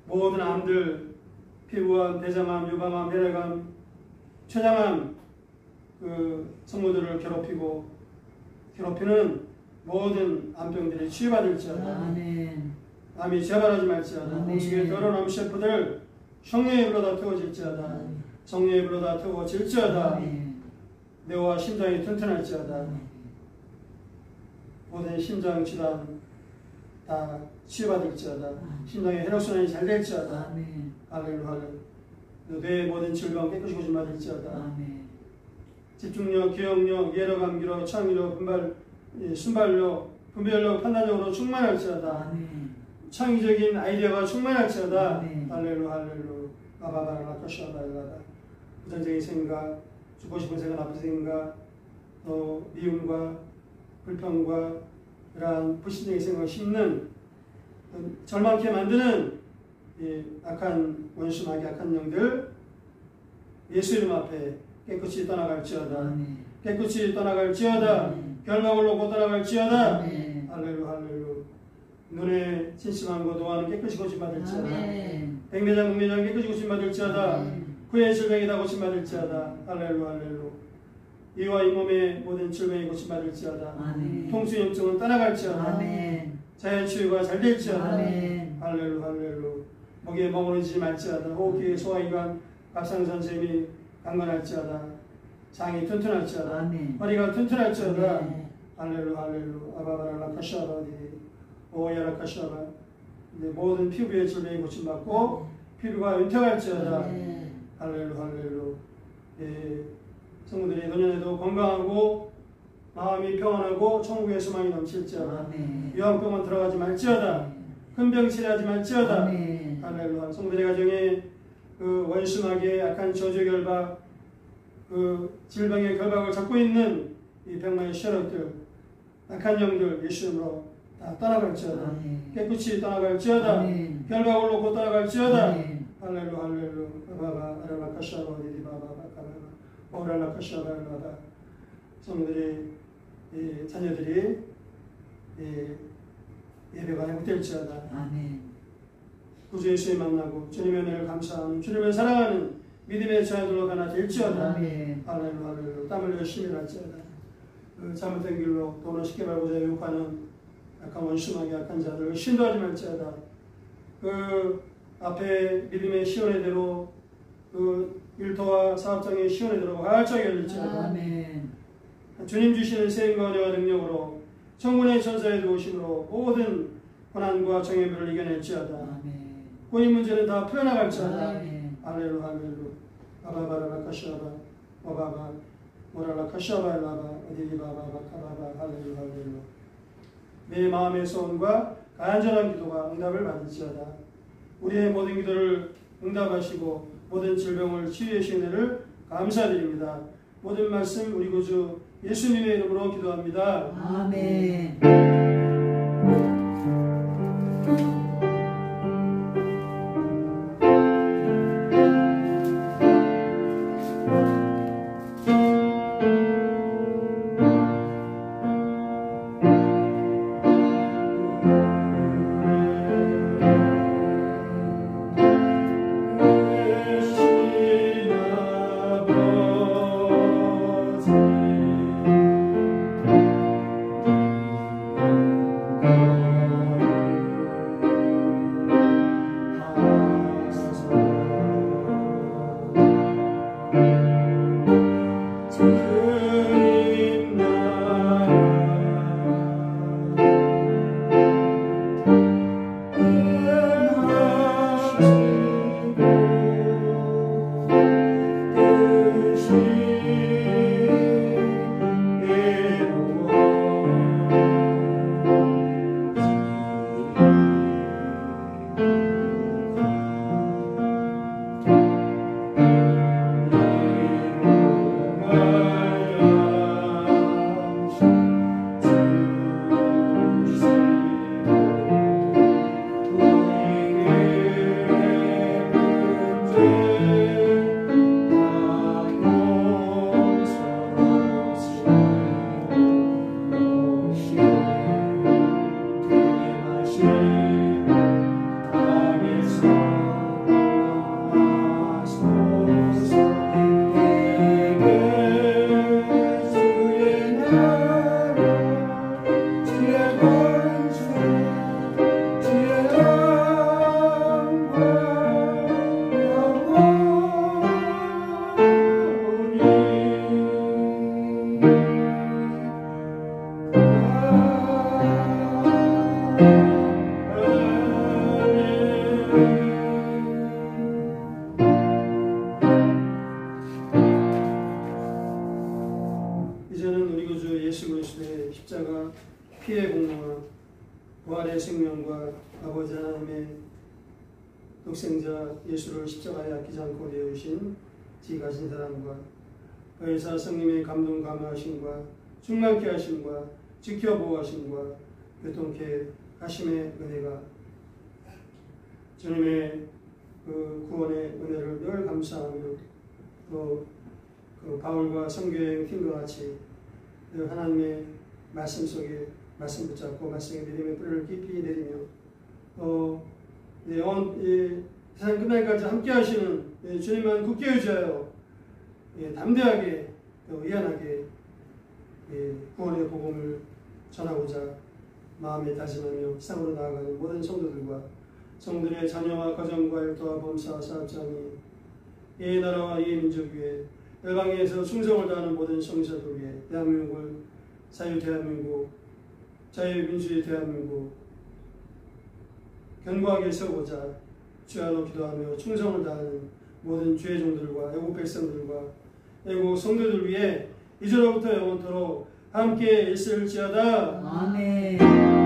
모든 암들, 피부암, 대장암, 유방암, 혈액암, 췌장암 그 성모들을 괴롭히는 모든 암병들이 치유받을지어다. 암이 재발하지 말지어다. 음식에 더러운 셰프들 성령의 불로 다 태워질지어다. 성령의 불로 다 태워질지어다. 뇌와 심장이 튼튼할지어다. 모든 심장 질환 다 치유받을지어다. 심장의 혈액순환이 잘 될지어다. 할렐루 할렐루. 뇌의 모든 질병 깨끗이 고침받을지어다. 집중력, 기억력, 예로, 감기로, 창의력, 순발력, 분별력, 판단력으로 충만할지어다. 창의적인 아이디어가 충만할지어다. 할렐루 할렐루. 아바바라 카시아바라다. 부정적인 생각, 죽고 싶은 생각, 나쁜 생각, 또 미움과 불평과 이러한 불신적인 생각을 심는 절망케 만드는 악한 원수마귀 악한 영들 예수 이름 앞에 깨끗이 떠나갈지어다. 깨끗이 떠나갈지어다. 결박을 놓고 떠나갈지어다. 할렐루 할렐루. 눈에 침침한 것 또한 깨끗이 고침받을지어다. 백내장, 국내장 깨끗이 고침받을지어다. 그의 질병이 다 고침받을지어다. 할렐루 할렐루. 이와 이 몸의 모든 질병이 고침받을지어다. 아멘. 통수염증은 떠나갈지어다. 아멘. 자연치유가 잘 될지어다. 아멘. 할렐루 할렐루. 목에 머무르지 말지어다. 호흡기 소화기관 갑상선생이 강건할지어다. 장이 튼튼할지어다. 아멘. 허리가 튼튼할지어다. 아멘. 할렐루 할렐루. 아바바라라 카샤바디 오야라 카샤바. 모든 피부의 질병이 고침받고 피부가 윤택할지어다. 아멘. 할렐루 할렐루. 성도들이 노년에도 건강하고 마음이 평안하고 천국의 소망이 넘칠지어다. 아멘. 유황병원 들어가지 말지어다. 큰 병 치료하지 말지어다. 아멘. 할렐루야. 성도들의 가정에 그 원심하게 약한 저주결박, 그 질병의 결박을 잡고 있는 이 병마의 셔럿들, 약한 영들 예수님으로 다 떠나갈지어다. 아멘. 깨끗이 떠나갈지어다. 아멘. 결박을 놓고 떠나갈지어다. 아멘. 할렐루 할렐루. 바바바 아라라 카샤바 디디바바바 카바바 오라라 카샤바 라바. 성도들이 이 자녀들이 예배가 회복될지어다. 아멘. 구주 예수님 만나고 주님의 은혜를 감사하는 주님을 사랑하는 믿음의 자녀들로 하나 될지어다. 아멘. 할렐루 할렐루. 땀을 열심히 날지어다. 그 잘못된 길로 돈을 쉽게 벌고자 유혹하는 약간 원심하게 약한 자들을 신도하지 말지어다. 그 앞에 믿음의 시온의대로 그 일터와 사업장의 시온의대로 활짝 열릴지어다. 아멘. 주님 주시는 세임과 은혜와 능력으로 천군의 천사의 도우심으로 모든 고난과 정예물을 이겨낼지어다. 아멘. 고인 문제는 다 풀어나갈지어다. 아멘. 할렐루 할렐루. 바바바라라 카샤바 와바바 모라라 카샤바 라바 어디리바바바 카바바 할렐루 할렐루. 내 마음의 소원과 간절한 기도가 응답을 받을지어다. 우리의 모든 기도를 응답하시고 모든 질병을 치유해 주신 은혜를 감사드립니다. 모든 말씀 우리 구주 예수님의 이름으로 기도합니다. 아멘. 십자가 피의 공로와 부활의 생명과 아버지 하나님의 독생자 예수를 십자가에 아끼지 않고 내어주신 지가신 사랑과 의사 성님의 감동 감화하심과 충만케 하심과 지켜보호하심과 교통케 하심의 은혜가 주님의 그 구원의 은혜를 늘 감사하며 또 그 바울과 선교여행 팀과 같이 늘 하나님의 말씀 속에 말씀 붙잡고 말씀의 믿음의 뿌리를 깊이 내리며 또 세상 끝날까지 함께 하시는 주님만 굳게 의지하여 담대하게 또 의연하게 구원의 복음을 전하고자 마음에 다짐하며 세상으로 나아가는 모든 성도들과 성도들의 자녀와 가정과 일터와 범사와 사업장이 이 나라와 이 민족 위에 열방에서 충성을 다하는 모든 성도들 위해 대한민국을 자유대한민국 자유민주주의 대한민국 견고하게 세우고자 주야로 기도하며 충성을 다하는 모든 주의 종들과 애국 백성들과 애국 성도들 위해 이제로부터 영원토록 함께 있을지어다. 아멘.